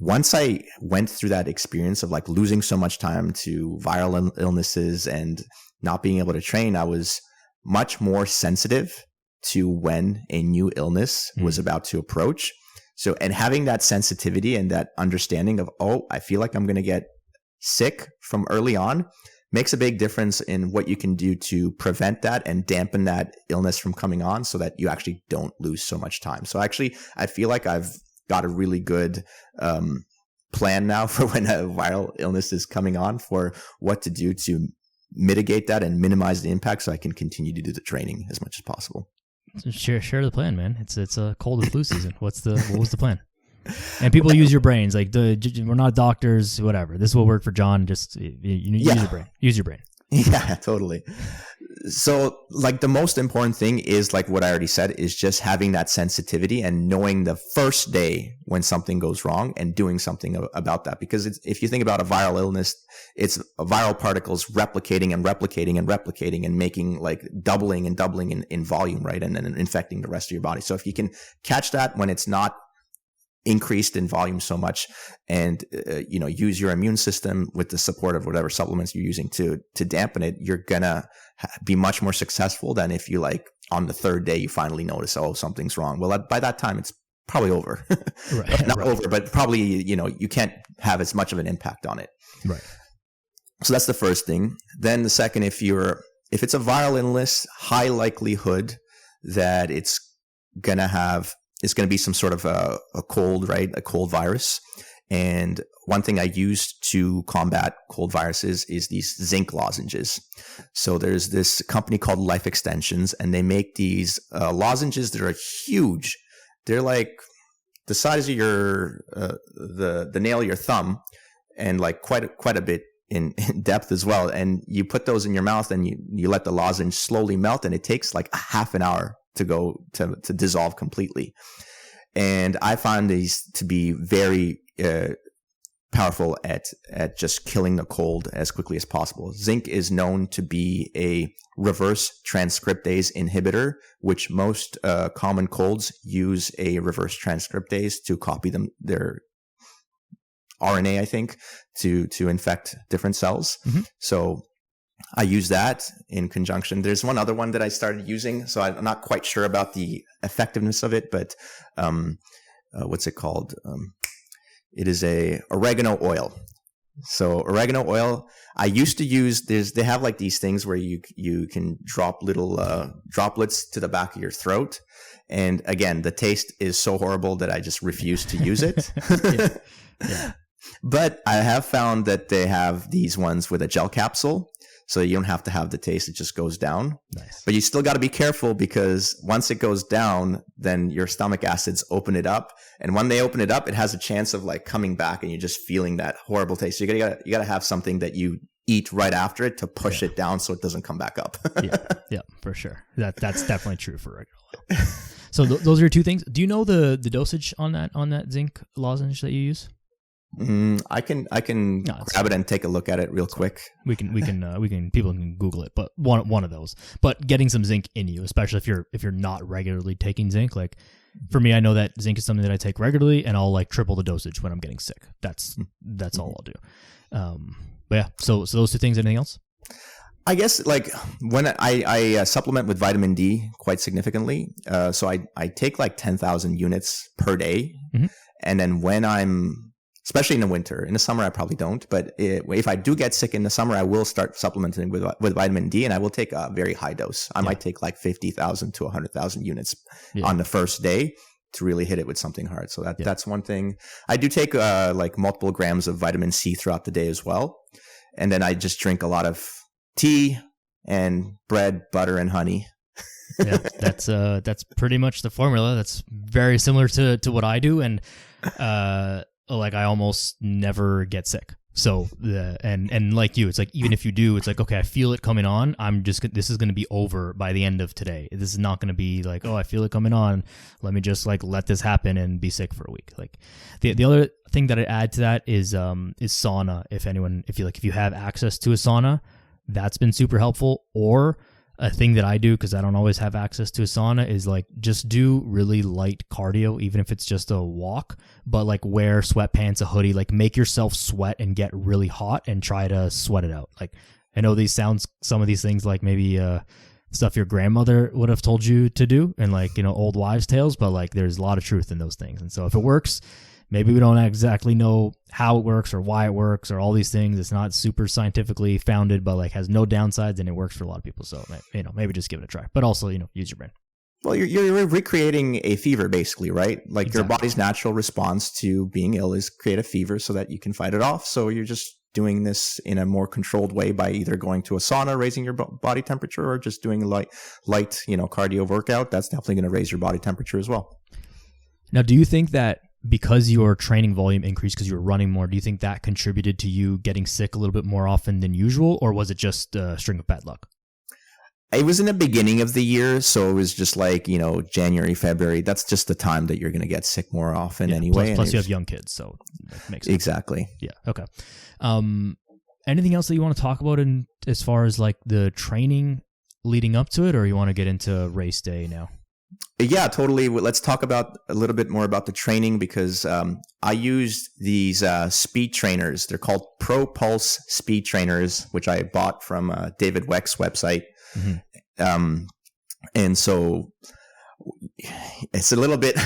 once I went through that experience of losing so much time to viral illnesses and not being able to train, I was much more sensitive to when a new illness was about to approach. So, and having that sensitivity and that understanding of, I feel like I'm going to get sick from early on makes a big difference in what you can do to prevent that and dampen that illness from coming on so that you actually don't lose so much time. So actually, I feel like I've got a really good plan now for when a viral illness is coming on, for what to do to mitigate that and minimize the impact so I can continue to do the training as much as possible. Share the plan, man. It's a cold and flu season. What was the plan? And people use your brains. We're not doctors, whatever. This will work for John. Just use your brain. Use your brain. Yeah, totally. So the most important thing is what I already said, is just having that sensitivity and knowing the first day when something goes wrong and doing something about that. Because if you think about a viral illness, it's viral particles replicating and replicating and replicating and making doubling and doubling in volume, right? And then infecting the rest of your body. So if you can catch that when it's not increased in volume so much, and use your immune system with the support of whatever supplements you're using to dampen it, you're gonna be much more successful than if you on the third day you finally notice, something's wrong. Well, by that time it's probably over. Right. Not right. Over, but probably you can't have as much of an impact on it. Right. So that's the first thing. Then the second, if it's a viral illness, high likelihood that it's going to be some sort of a cold, right? A cold virus. And one thing I use to combat cold viruses is these zinc lozenges. So there's this company called Life Extensions, and they make these lozenges that are huge. They're the size of your the nail of your thumb, and quite a bit in depth as well. And you put those in your mouth, and you let the lozenge slowly melt, and it takes a half an hour to dissolve completely. And I find these to be very powerful at just killing the cold as quickly as possible. Zinc is known to be a reverse transcriptase inhibitor, which most common colds use a reverse transcriptase to copy their RNA, I think, to infect different cells. So I use that in conjunction. There's one other one that I started using, so I'm not quite sure about the effectiveness of it, but what's it called? It is a oregano oil. So oregano oil, I used to use, they have like these things where you can drop little droplets to the back of your throat. And again, the taste is so horrible that I just refuse to use it. Yeah. But I have found that they have these ones with a gel capsule. So you don't have to have the taste. It just goes down. Nice. But you still got to be careful, because once it goes down, then your stomach acids open it up. And when they open it up, it has a chance of like coming back, and you're just feeling that horrible taste. So you gotta have something that you eat right after it to push it down so it doesn't come back up. Yeah, for sure. That's definitely true for regular oil. So those are your two things. Do you know the dosage on that zinc lozenge that you use? I can grab it and take a look at it real quick. We can people can Google it, but one of those. But getting some zinc in you, especially if you're not regularly taking zinc, like for me, I know that zinc is something that I take regularly, and I'll like triple the dosage when I'm getting sick. That's all I'll do. But yeah, so those two things. Anything else? I guess like when I supplement with vitamin D quite significantly, so I take like 10,000 units per day, and then when I'm especially in the winter. In the summer, I probably don't. But if I do get sick in the summer, I will start supplementing with vitamin D, and I will take a very high dose. I might take like 50,000 to 100,000 units on the first day to really hit it with something hard. So that's one thing. I do take like multiple grams of vitamin C throughout the day as well. And then I just drink a lot of tea and bread, butter, and honey. Yeah, that's pretty much the formula. That's very similar to what I do. And like I almost never get sick. So and like you, it's like even if you do, it's like, okay, I feel it coming on. This is going to be over by the end of today. This is not going to be like, oh, I feel it coming on. Let me just like let this happen and be sick for a week. Like the other thing that I add to that is sauna. If you have access to a sauna, that's been super helpful. Or a thing that I do, because I don't always have access to a sauna, is like just do really light cardio, even if it's just a walk, but like wear sweatpants, a hoodie, like make yourself sweat and get really hot and try to sweat it out. Like I know some of these things like maybe stuff your grandmother would have told you to do and like, old wives' tales, but like there's a lot of truth in those things. And so if it works, maybe we don't exactly know how it works or why it works or all these things. It's not super scientifically founded, but like has no downsides, and it works for a lot of people. So, maybe just give it a try, but also, use your brain. Well, you're recreating a fever basically, right? Like Your body's natural response to being ill is create a fever so that you can fight it off. So you're just doing this in a more controlled way by either going to a sauna, raising your body temperature, or just doing light, cardio workout. That's definitely going to raise your body temperature as well. Now, do you think that because your training volume increased because you were running more, do you think that contributed to you getting sick a little bit more often than usual, or was it just a string of bad luck? It was in the beginning of the year, so it was just like, January, February. That's just the time that you're going to get sick more often anyway. Plus you have young kids, so that makes sense. Exactly. Yeah, okay. Anything else that you want to talk about as far as like the training leading up to it, or you want to get into race day now? Yeah, totally. Let's talk about a little bit more about the training, because I used these speed trainers. They're called Pro Pulse speed trainers, which I bought from David Weck's website. And so it's a little bit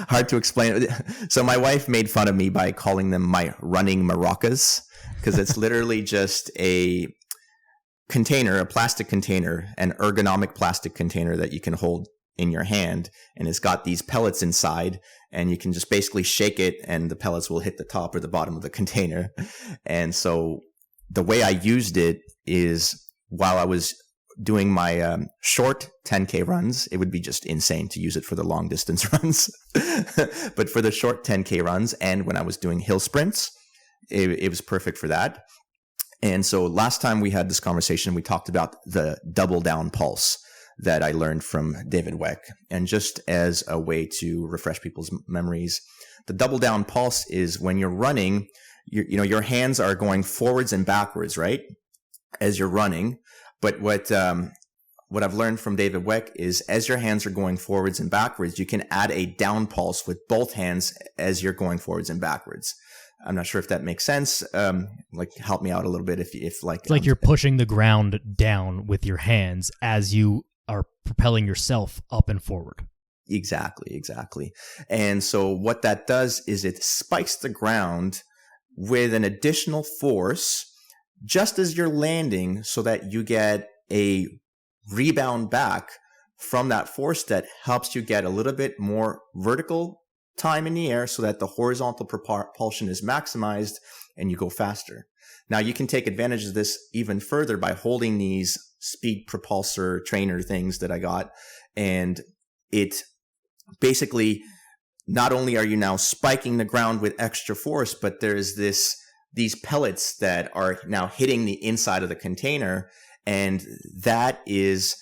hard to explain. So my wife made fun of me by calling them my running maracas, because it's literally just a container, a plastic container, an ergonomic plastic container that you can hold in your hand, and it's got these pellets inside, and you can just basically shake it and the pellets will hit the top or the bottom of the container. And so the way I used it is while I was doing my short 10K runs, it would be just insane to use it for the long distance runs. But for the short 10K runs, and when I was doing hill sprints, it was perfect for that. And so last time we had this conversation, we talked about the double down pulse that I learned from David Weck. And just as a way to refresh people's memories, the double down pulse is when you're running, your hands are going forwards and backwards, right? As you're running. But what I've learned from David Weck is as your hands are going forwards and backwards, you can add a down pulse with both hands as you're going forwards and backwards. I'm not sure if that makes sense. Like help me out a little bit if like it's like you're pushing the ground down with your hands as you are propelling yourself up and forward. Exactly. And so what that does is it spikes the ground with an additional force just as you're landing, so that you get a rebound back from that force that helps you get a little bit more vertical time in the air, so that the horizontal propulsion is maximized and you go faster. Now you can take advantage of this even further by holding these speed propulsor trainer things that I got. And it basically, not only are you now spiking the ground with extra force, but there's these pellets that are now hitting the inside of the container. And that is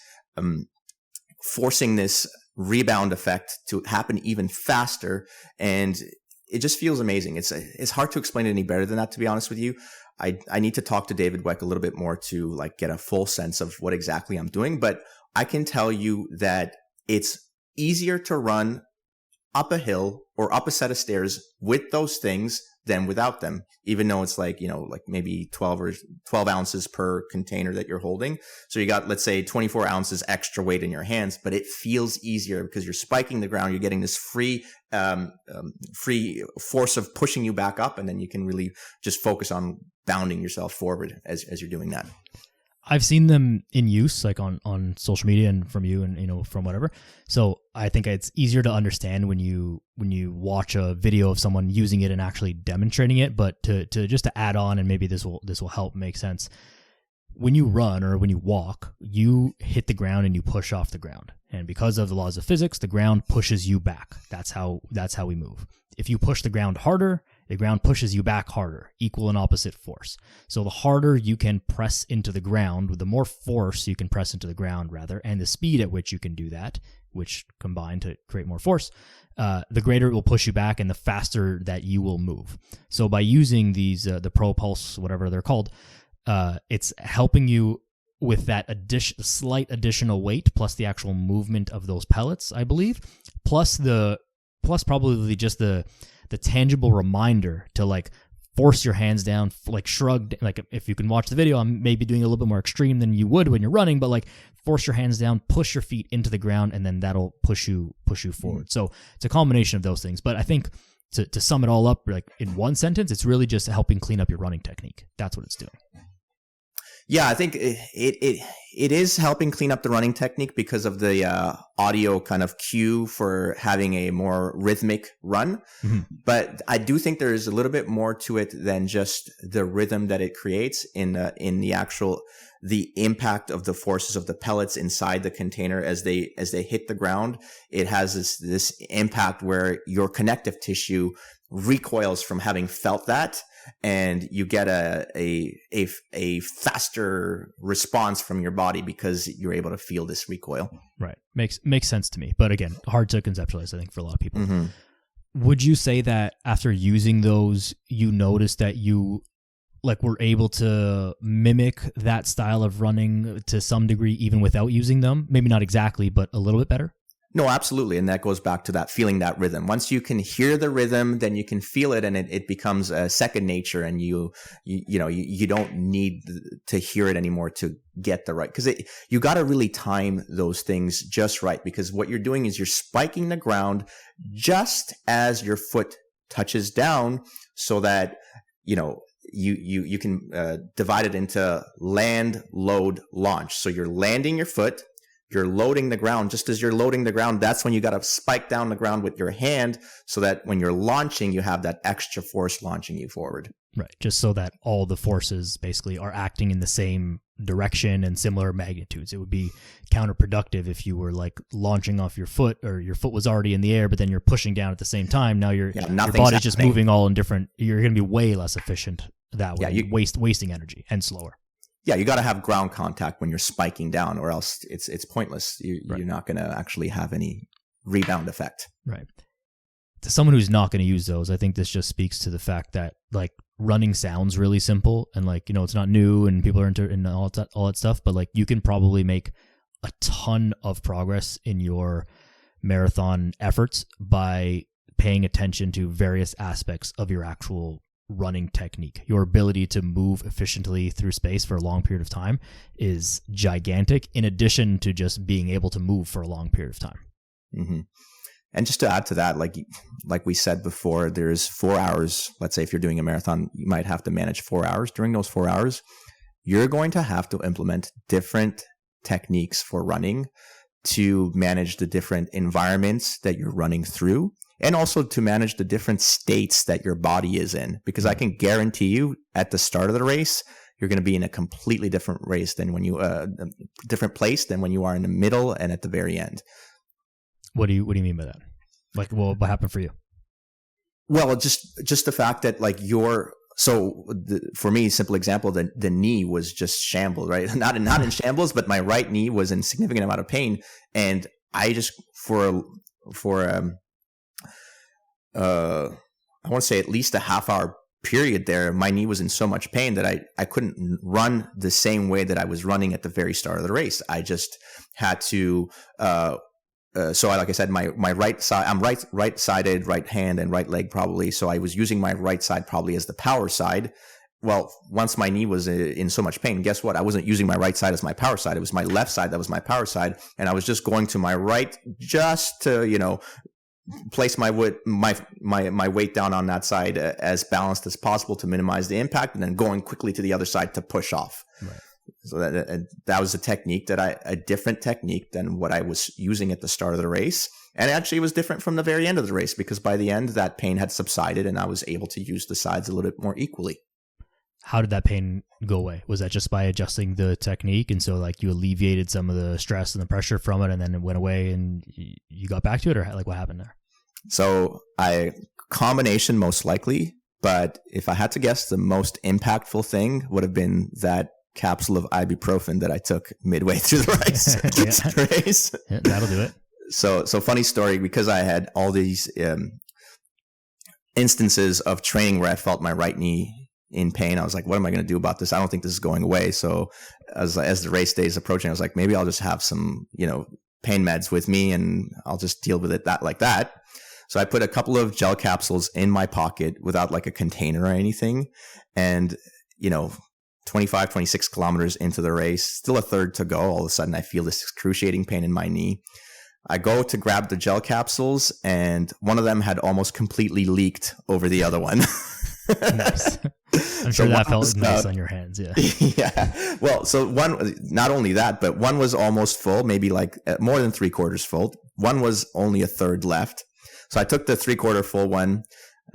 forcing this rebound effect to happen even faster. And it just feels amazing. It's hard to explain it any better than that, to be honest with you. I need to talk to David Weck a little bit more to like get a full sense of what exactly I'm doing. But I can tell you that it's easier to run up a hill or up a set of stairs with those things than without them, even though it's like, like maybe 12 ounces per container that you're holding. So you got, let's say 24 ounces extra weight in your hands, but it feels easier because you're spiking the ground. You're getting this free force of pushing you back up. And then you can really just focus on bounding yourself forward as you're doing that. I've seen them in use, like on social media and from you and, from whatever. So I think it's easier to understand when you watch a video of someone using it and actually demonstrating it. But to add on, and maybe this will help make sense. When you run or when you walk, you hit the ground and you push off the ground. And because of the laws of physics, the ground pushes you back. That's how we move. If you push the ground harder, the ground pushes you back harder, equal and opposite force. So the harder you can press into the ground, the more force you can press into the ground, rather, and the speed at which you can do that, which combine to create more force, the greater it will push you back and the faster that you will move. So by using these, the ProPulse, whatever they're called, it's helping you with that slight additional weight plus the actual movement of those pellets, I believe, plus probably just the tangible reminder to like force your hands down, like shrug, like if you can watch the video, I'm maybe doing a little bit more extreme than you would when you're running, but like force your hands down, push your feet into the ground, and then that'll push you forward. So it's a combination of those things. But I think to sum it all up, like in one sentence, it's really just helping clean up your running technique. That's what it's doing. Yeah, I think it is helping clean up the running technique because of the audio kind of cue for having a more rhythmic run. Mm-hmm. But I do think there is a little bit more to it than just the rhythm that it creates in the impact of the forces of the pellets inside the container as they hit the ground. It has this impact where your connective tissue recoils from having felt that, and you get a faster response from your body because you're able to feel this recoil. Right. Makes sense to me. But again, hard to conceptualize, I think, for a lot of people. Mm-hmm. Would you say that after using those, you noticed that you were able to mimic that style of running to some degree, even without using them? Maybe not exactly, but a little bit better? No, absolutely. And that goes back to that feeling that rhythm. Once you can hear the rhythm, then you can feel it, and it becomes a second nature, and you don't need to hear it anymore to get the right, because you got to really time those things just right, because what you're doing is you're spiking the ground just as your foot touches down, so that you can divide it into land, load, launch. So you're landing your foot, you're loading the ground. Just as you're loading the ground, that's when you got to spike down the ground with your hand, so that when you're launching, you have that extra force launching you forward. Right. Just so that all the forces basically are acting in the same direction and similar magnitudes. It would be counterproductive if you were like launching off your foot, or your foot was already in the air, but then you're pushing down at the same time. Now your body's just moving all in different. You're going to be way less efficient that way. Yeah, wasting energy and slower. Yeah, you got to have ground contact when you're spiking down, or else it's pointless. You're not going to actually have any rebound effect. Right. To someone who's not going to use those, I think this just speaks to the fact that like running sounds really simple, and like, it's not new and people are into and all that stuff, but like you can probably make a ton of progress in your marathon efforts by paying attention to various aspects of your actual running technique. Your ability to move efficiently through space for a long period of time is gigantic, in addition to just being able to move for a long period of time. Mm-hmm. And just to add to that, like we said before, there's 4 hours. Let's say if you're doing a marathon, you might have to manage 4 hours. During those 4 hours, you're going to have to implement different techniques for running to manage the different environments that you're running through, and also to manage the different states that your body is in. Because I can guarantee you at the start of the race, you're going to be in a completely different race than when you, different place than when you are in the middle and at the very end. What do you mean by that? Like, well, what happened for you? Well, just the fact that like for me, simple example, the knee was just shambled, right? Not in shambles, but my right knee was in significant amount of pain, and I just I want to say at least a half hour period there, my knee was in so much pain that I couldn't run the same way that I was running at the very start of the race. I just had to. So like I said, my right side, I'm right-sided, right hand and right leg probably. So I was using my right side probably as the power side. Well, once my knee was in so much pain, guess what? I wasn't using my right side as my power side. It was my left side that was my power side. And I was just going to my right just to, place my weight down on that side as balanced as possible to minimize the impact, and then going quickly to the other side to push off. Right. So that was a different technique than what I was using at the start of the race. And actually it was different from the very end of the race, because by the end that pain had subsided and I was able to use the sides a little bit more equally. How did that pain go away? Was that just by adjusting the technique? And so like you alleviated some of the stress and the pressure from it, and then it went away and you got back to it, or like what happened there? So combination most likely, but if I had to guess, the most impactful thing would have been that capsule of ibuprofen that I took midway through the race. Yeah, that'll do it. So funny story, because I had all these instances of training where I felt my right knee in pain. I was like, what am I going to do about this? I don't think this is going away. So as the race day is approaching, I was like, maybe I'll just have some, pain meds with me and I'll just deal with it like that. So I put a couple of gel capsules in my pocket without like a container or anything. And, 25, 26 kilometers into the race, still a third to go. All of a sudden I feel this excruciating pain in my knee. I go to grab the gel capsules and one of them had almost completely leaked over the other one. Nice. I'm sure that felt nice on your hands. Yeah. Yeah. Well, so one, not only that, but one was almost full, maybe like more than 3/4 full. One was only a third left. So I took the 3/4 full one.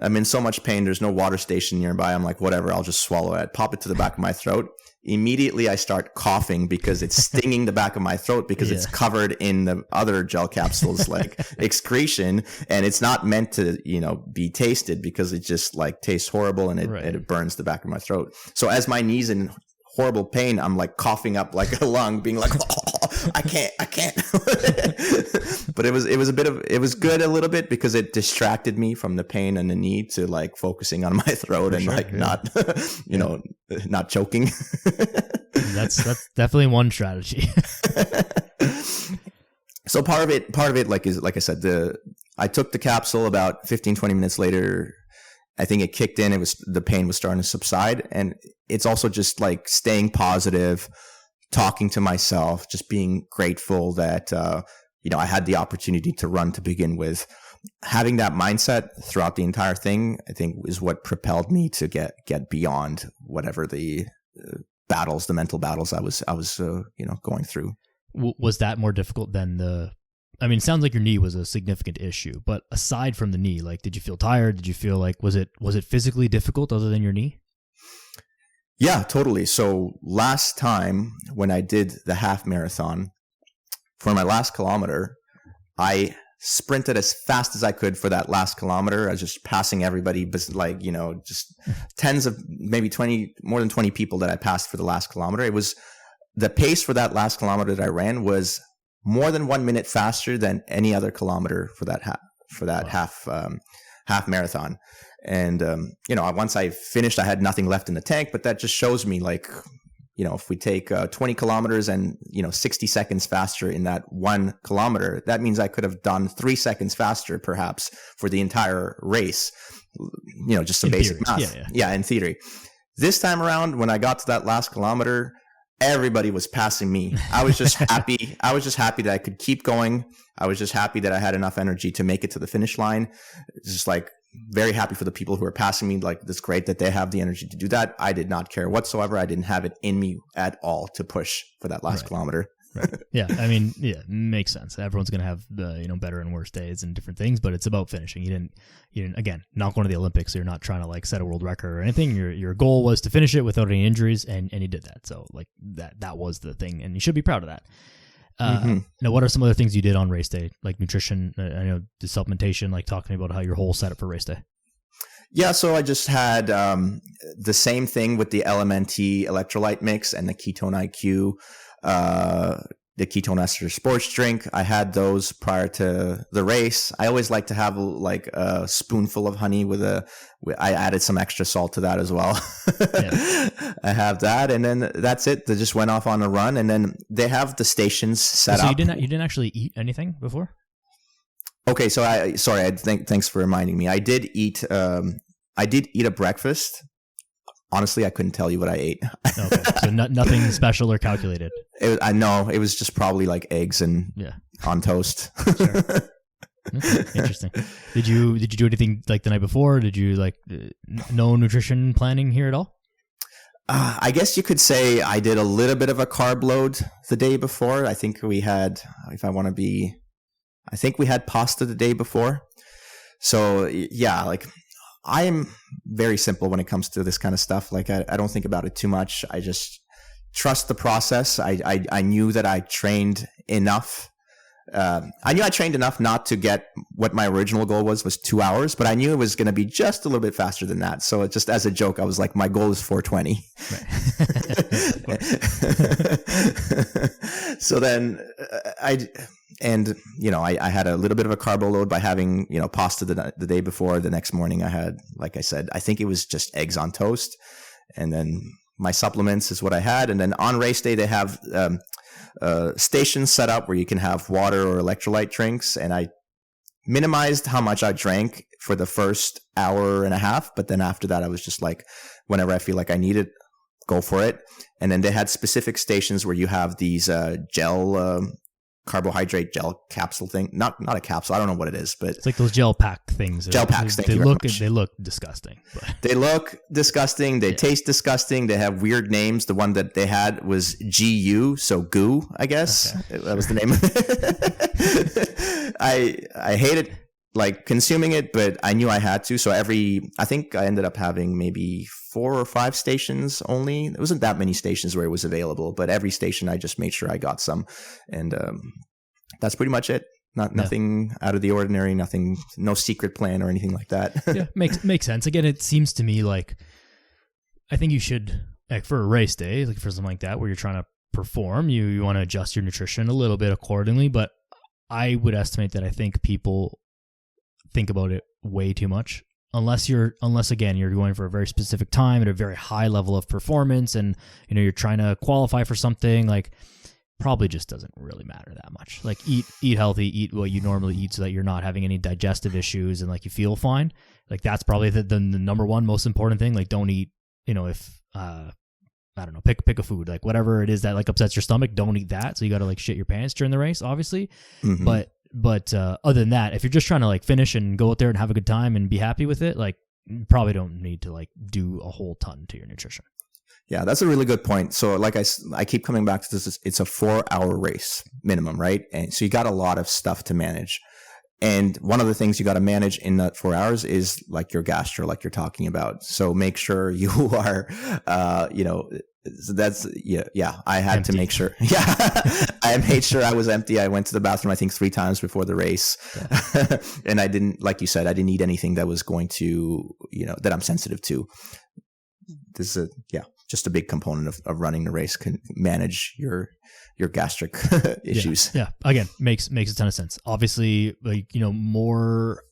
I'm in so much pain. There's no water station nearby. I'm like, whatever, I'll just swallow it. Pop it to the back of my throat. Immediately I start coughing because it's stinging the back of my throat because it's covered in the other gel capsules, like excretion. And it's not meant to, be tasted because it just like tastes horrible and it burns the back of my throat. So as my knee's in horrible pain, I'm like coughing up like a lung, being like, oh, I can't. But it was good a little bit because it distracted me from the pain and the need to like focusing on my throat and not, not choking. That's definitely one strategy. So part of it, like I said, I took the capsule about 15, 20 minutes later. I think it kicked in. The pain was starting to subside. And it's also just like staying positive, talking to myself, just being grateful that, I had the opportunity to run to begin with. Having that mindset throughout the entire thing, I think, is what propelled me to get beyond whatever the the mental battles I was going through. Was that more difficult than it sounds like your knee was a significant issue, but aside from the knee, like, did you feel tired? Did you feel like, was it physically difficult other than your knee? Yeah, totally. So last time when I did the half marathon, for my last kilometer, I sprinted as fast as I could for that last kilometer. I was just passing everybody, but like, just tens of maybe 20, more than 20 people that I passed for the last kilometer. It was the pace for that last kilometer that I ran was more than 1 minute faster than any other kilometer for that half marathon. And, once I finished, I had nothing left in the tank, but that just shows me like, if we take 20 kilometers and, 60 seconds faster in that 1 kilometer, that means I could have done 3 seconds faster perhaps for the entire race. just some In basic theory. math. Yeah, in theory. This time around, when I got to that last kilometer, everybody was passing me. I was just happy. I was just happy that I could keep going. I was just happy that I had enough energy to make it to the finish line. It's just like very happy for the people who are passing me. Like, it's great that they have the energy to do that. I did not care whatsoever. I didn't have it in me at all to push for that last kilometer. Right. Yeah. I mean, yeah, makes sense. Everyone's going to have the, better and worse days and different things, but it's about finishing. You didn't, again, not going to the Olympics. So you're not trying to like set a world record or anything. Your goal was to finish it without any injuries, and you did that. So like that was the thing, and you should be proud of that. Now, what are some other things you did on race day, like nutrition? I know the supplementation, like talking about how your whole setup for race day. Yeah, so I just had the same thing with the LMNT electrolyte mix and the Ketone IQ, the ketone ester sports drink. I had those prior to the race. I always like to have like a spoonful of honey I added some extra salt to that as well. Yeah. I have that, and then that's it. They just went off on a run, and then they have the stations set up. You didn't actually eat anything before? Okay, so thanks for reminding me. I did eat a breakfast. Honestly, I couldn't tell you what I ate. Okay, so nothing special or calculated. I know it was just probably like eggs and on toast. Sure. Okay, interesting. Did you do anything like the night before? Did you like no nutrition planning here at all? I guess you could say I did a little bit of a carb load the day before. I think we had, I think we had pasta the day before. So yeah, like I am very simple when it comes to this kind of stuff. Like I don't think about it too much. I just trust the process. I knew that I trained enough. I knew I trained enough not to get what my original goal was 2 hours, but I knew it was going to be just a little bit faster than that. So it just as a joke, I was like, my goal is 420. Right. So then I had a little bit of a carbo load by having, pasta the day before. The next morning I had, like I said, I think it was just eggs on toast. And then my supplements is what I had. And then on race day, they have stations set up where you can have water or electrolyte drinks. And I minimized how much I drank for the first hour and a half. But then after that, I was just like, whenever I feel like I need it, go for it. And then they had specific stations where you have these carbohydrate gel capsule thing. Not a capsule. I don't know what it is, but it's like those gel pack things. Gel packs. They look disgusting. But. They look disgusting. They taste disgusting. They have weird names. The one that they had was GU, so goo, I guess. Okay, that was the name of it. I hated like consuming it, but I knew I had to. So I think I ended up having maybe 4 or 5 stations only. It wasn't that many stations where it was available, but every station I just made sure I got some. And that's pretty much it. Nothing out of the ordinary, no secret plan or anything like that. Yeah, makes sense. Again, it seems to me like I think you should, like for a race day, like for something like that where you're trying to perform, you want to adjust your nutrition a little bit accordingly. But I would estimate that I think people think about it way too much. Unless again you're going for a very specific time at a very high level of performance, and you're trying to qualify for something, like probably just doesn't really matter that much. Like eat healthy, eat what you normally eat so that you're not having any digestive issues and like you feel fine. Like that's probably the number one most important thing. Like don't eat, if I don't know, pick a food, like whatever it is that like upsets your stomach, don't eat that. So you got to like shit your pants during the race, obviously. Mm-hmm. But other than that, if you're just trying to like finish and go out there and have a good time and be happy with it, like you probably don't need to like do a whole ton to your nutrition. Yeah, that's a really good point. So like I keep coming back to this, it's a 4-hour race minimum, right? And so you got a lot of stuff to manage. And one of the things you got to manage in that 4 hours is like your gastro, like you're talking about. So make sure you are, so that's, I had empty. To make sure. Yeah, I made sure I was empty. I went to the bathroom, I think 3 times before the race. Yeah. And I didn't, like you said, I didn't eat anything that was going to, that I'm sensitive to. This is just a big component of running the race, can manage your gastric issues. Yeah. Again, makes a ton of sense. Obviously, like, more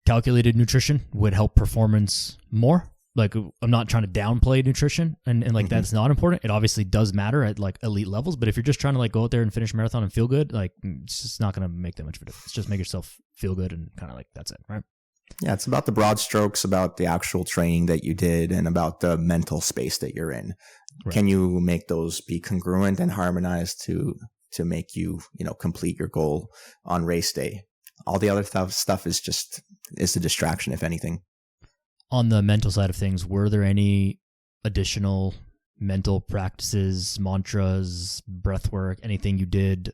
calculated nutrition would help performance more. Like I'm not trying to downplay nutrition and like mm-hmm. That's not important. It obviously does matter at like elite levels, but if you're just trying to like go out there and finish a marathon and feel good, like it's just not going to make that much of a difference. Just make yourself feel good and kind of like that's it, right? Yeah, it's about the broad strokes, about the actual training that you did, and about the mental space that you're in. Right. Can you make those be congruent and harmonized to make you, complete your goal on race day? All the other stuff is a distraction, if anything. On the mental side of things, were there any additional mental practices, mantras, breath work, anything you did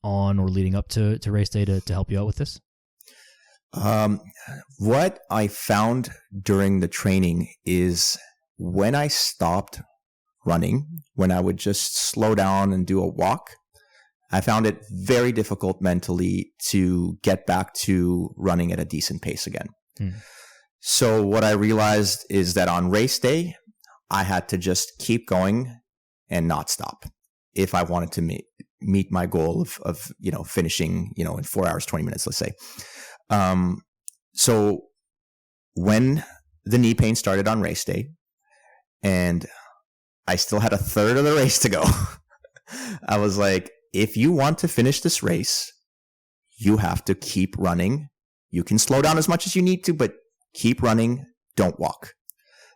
on or leading up to race day to help you out with this? What I found during the training is when I stopped running, when I would just slow down and do a walk, I found it very difficult mentally to get back to running at a decent pace again. So what I realized is that on race day, I had to just keep going and not stop if I wanted to meet my goal of finishing, in 4 hours, 20 minutes, let's say. So when the knee pain started on race day and I still had a third of the race to go, I was like, if you want to finish this race, you have to keep running. You can slow down as much as you need to, but keep running. Don't walk.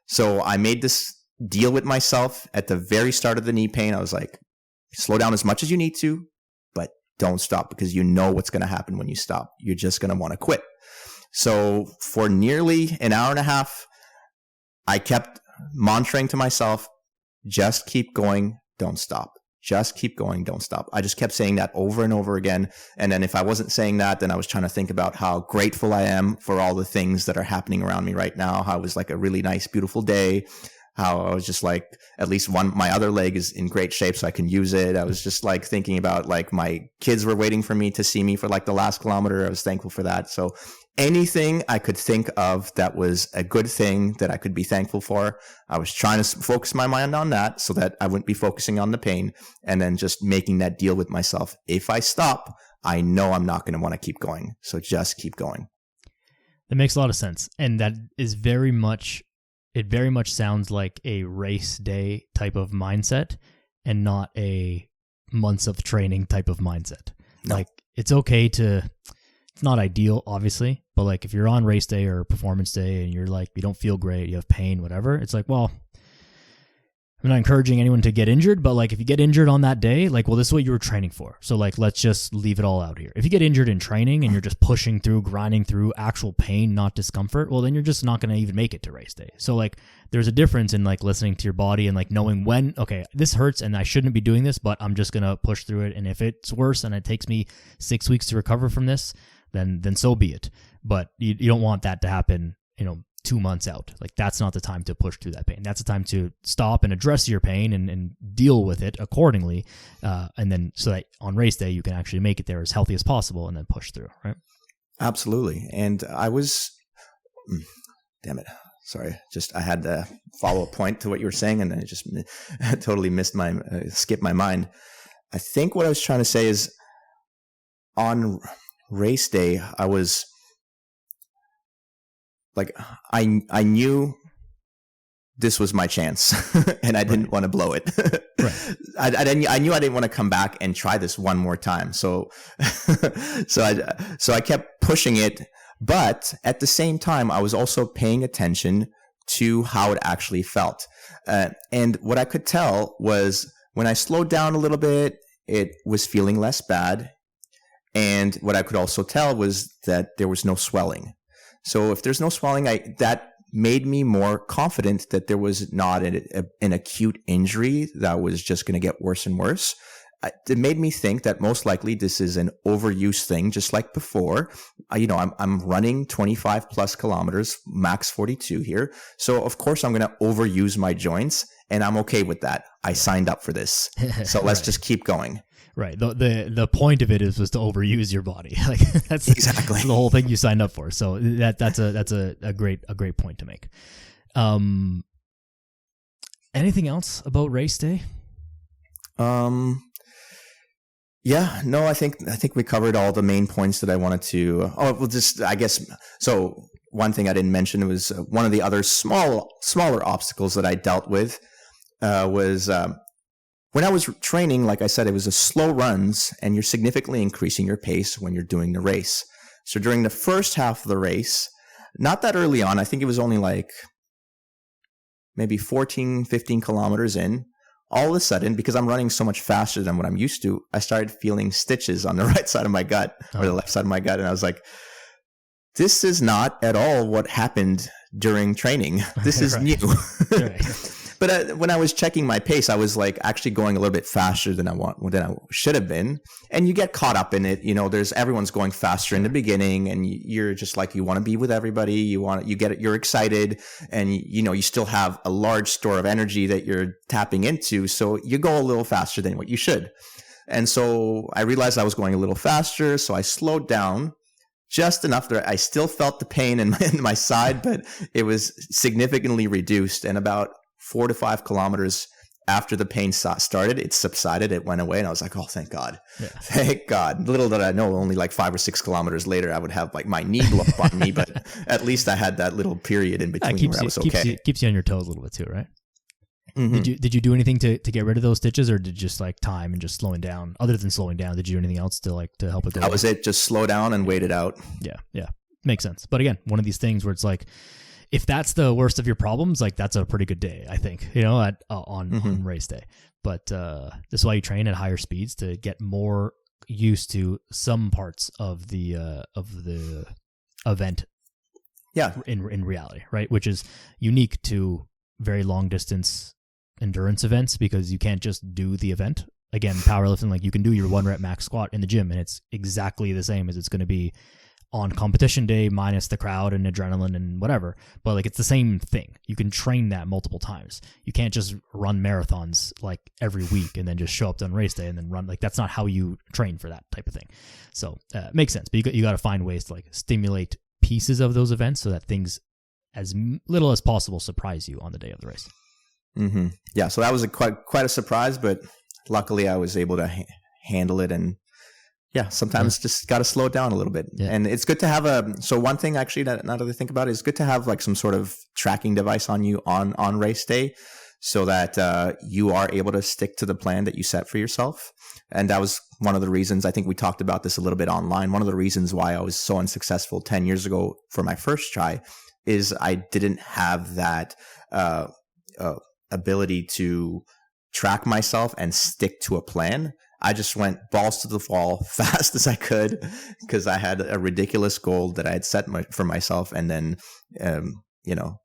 So I made this deal with myself at the very start of the knee pain. I was like, slow down as much as you need to, but don't stop, because you know what's going to happen when you stop. You're just going to want to quit. So for nearly an hour and a half, I kept mantraing to myself, just keep going, don't stop. Just keep going, don't stop. I just kept saying that over and over again. And then if I wasn't saying that, then I was trying to think about how grateful I am for all the things that are happening around me right now. How it was like a really nice, beautiful day. How I was just like, at least my other leg is in great shape so I can use it. I was just like thinking about like my kids were waiting for me to see me for like the last kilometer. I was thankful for that. So anything I could think of that was a good thing that I could be thankful for, I was trying to focus my mind on that so that I wouldn't be focusing on the pain, and then just making that deal with myself. If I stop, I know I'm not going to want to keep going. So just keep going. That makes a lot of sense. And that is very much sounds like a race day type of mindset and not a months of training type of mindset. No. Like, it's okay to, it's not ideal, obviously, but like if you're on race day or performance day and you're like, you don't feel great, you have pain, whatever, it's like, well, I'm not encouraging anyone to get injured, but like if you get injured on that day, like, well, this is what you were training for. So like, let's just leave it all out here. If you get injured in training and you're just pushing through, grinding through actual pain, not discomfort, well, then you're just not going to even make it to race day. So like, there's a difference in like listening to your body and like knowing when, okay, this hurts and I shouldn't be doing this, but I'm just going to push through it. And if it's worse and it takes me 6 weeks to recover from this, then so be it. But you don't want that to happen, 2 months out. Like, that's not the time to push through that pain. That's the time to stop and address your pain and deal with it accordingly. And then so that on race day, you can actually make it there as healthy as possible and then push through, right? Absolutely. And damn it. Sorry. I had to follow a point to what you were saying, and then it just totally skipped my mind. I think what I was trying to say is on race day, I was like, I knew this was my chance and I didn't want to blow it. Right. I knew I didn't want to come back and try this one more time. So I kept pushing it, but at the same time, I was also paying attention to how it actually felt. And what I could tell was when I slowed down a little bit, it was feeling less bad. And what I could also tell was that there was no swelling. So if there's no swelling, that made me more confident that there was not an acute injury that was just going to get worse and worse. It made me think that most likely this is an overuse thing, just like before. I'm running 25 plus kilometers, max 42 here. So of course I'm going to overuse my joints, and I'm okay with that. I signed up for this. So let's just keep going. Right. The point of it was to overuse your body. Like, that's exactly the whole thing you signed up for. So that's a great point to make. Anything else about race day? Yeah, no, I think we covered all the main points that I wanted to. So one thing I didn't mention was one of the other smaller obstacles that I dealt with was when I was training. Like I said, it was a slow runs, and you're significantly increasing your pace when you're doing the race. So during the first half of the race, not that early on. I think it was only like maybe 14, 15 kilometers in. All of a sudden, because I'm running so much faster than what I'm used to, I started feeling stitches on the right side of my gut or the left side of my gut. And I was like, this is not at all what happened during training. This is new. But when I was checking my pace, I was like actually going a little bit faster than I should have been. And you get caught up in it. Everyone's going faster in the beginning, and you're just like, you want to be with everybody. You're excited, and you still have a large store of energy that you're tapping into. So you go a little faster than what you should. And so I realized I was going a little faster. So I slowed down just enough that I still felt the pain in my side, but it was significantly reduced. And about 4 to 5 kilometers after the pain started, it subsided, it went away. And I was like, oh, thank God. Yeah. Thank God. Little did I know, only like 5 or 6 kilometers later, I would have like my knee blow up on me. But at least I had that little period in between where I was okay. Keeps you on your toes a little bit too, right? Mm-hmm. Did you do anything to get rid of those stitches, or did you just like time and just slowing down? Other than slowing down, did you do anything else to help it go? That was it. Just slow down and wait it out. Yeah. Makes sense. But again, one of these things where it's like, if that's the worst of your problems, like that's a pretty good day, I think, on race day. But this is why you train at higher speeds, to get more used to some parts of the event. Yeah. In reality, right? Which is unique to very long distance endurance events, because you can't just do the event. Again, powerlifting, like you can do your 1 rep max squat in the gym, and it's exactly the same as it's going to be on competition day, minus the crowd and adrenaline and whatever. But like, it's the same thing. You can train that multiple times. You can't just run marathons like every week and then just show up on race day and then run. Like, that's not how you train for that type of thing. So it makes sense. But you got to find ways to like stimulate pieces of those events so that things as little as possible surprise you on the day of the race. Mm-hmm. Yeah. So that was quite a surprise, but luckily I was able to handle it. And yeah, sometimes just got to slow it down a little bit. Yeah. And it's good to have so one thing actually that now that I think about it, is good to have like some sort of tracking device on you on race day, so that you are able to stick to the plan that you set for yourself. And that was one of the reasons, I think we talked about this a little bit online, one of the reasons why I was so unsuccessful 10 years ago for my first try is I didn't have that ability to track myself and stick to a plan. I just went balls to the wall fast as I could, because I had a ridiculous goal that I had set for myself. And then,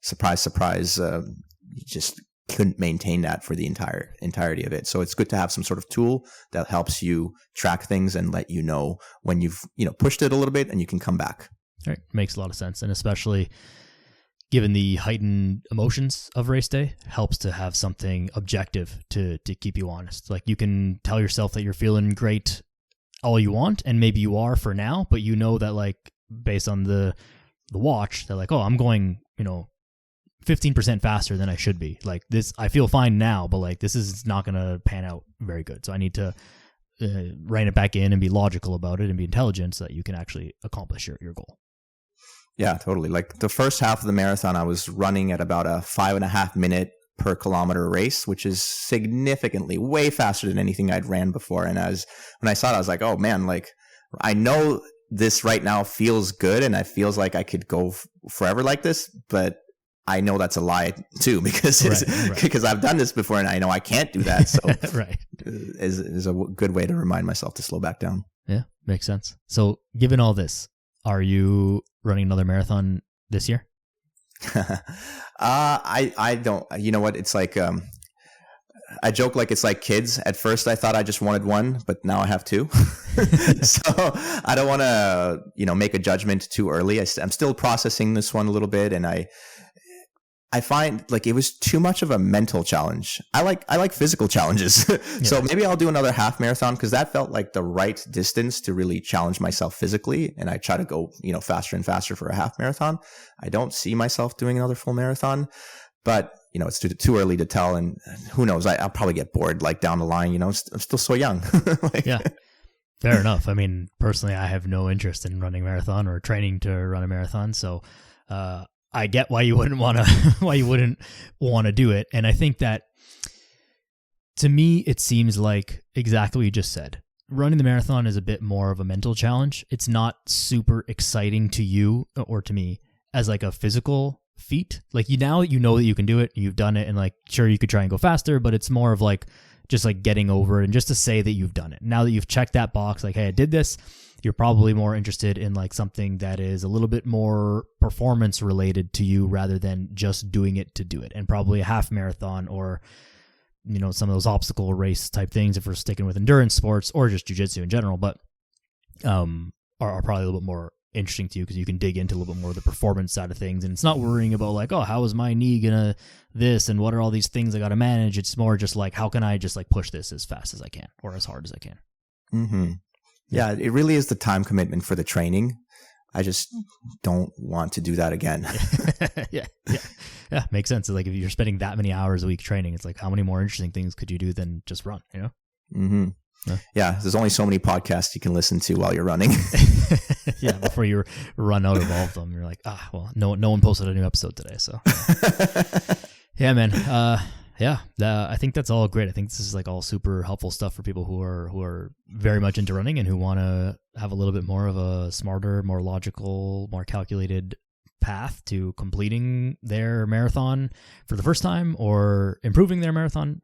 surprise, you just couldn't maintain that for the entirety of it. So it's good to have some sort of tool that helps you track things and let you know when you've, pushed it a little bit and you can come back. All right. Makes a lot of sense. And especially given the heightened emotions of race day, helps to have something objective to keep you honest. Like, you can tell yourself that you're feeling great all you want, and maybe you are for now, but you know that, like, based on the watch, they're like, oh, I'm going, 15% faster than I should be. Like, this, I feel fine now, but like, this is not going to pan out very good. So I need to rein it back in and be logical about it and be intelligent so that you can actually accomplish your goal. Yeah, totally. Like the first half of the marathon, I was running at about a 5.5 minute per kilometer race, which is significantly way faster than anything I'd ran before. And when I saw it, I was like, oh man, like I know this right now feels good and it feels like I could go forever like this, but I know that's a lie too, because because I've done this before and I know I can't do that. So right. is a good way to remind myself to slow back down. Yeah, makes sense. So given all this, are you running another marathon this year? I don't, you know what? It's like, I joke like it's like kids. At first I thought I just wanted one, but now I have two. So I don't want to, make a judgment too early. I'm still processing this one a little bit. And I find like it was too much of a mental challenge. I like physical challenges. So maybe I'll do another half marathon, because that felt like the right distance to really challenge myself physically. And I try to go, faster and faster for a half marathon. I don't see myself doing another full marathon, but it's too early to tell. And who knows? I'll probably get bored like down the line, I'm still so young. Yeah. Fair enough. I mean, personally, I have no interest in running a marathon or training to run a marathon. So, I get why you wouldn't want to do it. And I think that, to me, it seems like exactly what you just said. Running the marathon is a bit more of a mental challenge. It's not super exciting to you or to me as like a physical feat. Like now you know that you can do it, you've done it, and like sure you could try and go faster, but it's more of like just like getting over it and just to say that you've done it. Now that you've checked that box, like, hey, I did this, you're probably more interested in like something that is a little bit more performance related to you rather than just doing it to do it. And probably a half marathon or, you know, some of those obstacle race type things if we're sticking with endurance sports or just jiu-jitsu in general, but are probably a little bit more interesting to you because you can dig into a little bit more of the performance side of things, and it's not worrying about like, oh, how is my knee gonna this and what are all these things I got to manage. It's more just like, how can I just like push this as fast as I can or as hard as I can. Mm-hmm. Yeah, it really is the time commitment for the training. I just don't want to do that again. Yeah, makes sense. Like if you're spending that many hours a week training, it's like, how many more interesting things could you do than just run, you know? Mm-hmm. Yeah, there's only so many podcasts you can listen to while you're running. Yeah, before you run out of all of them, you're like, well, no one posted a new episode today, so. Yeah, man. I think that's all great. I think this is like all super helpful stuff for people who are very much into running and who want to have a little bit more of a smarter, more logical, more calculated path to completing their marathon for the first time or improving their marathon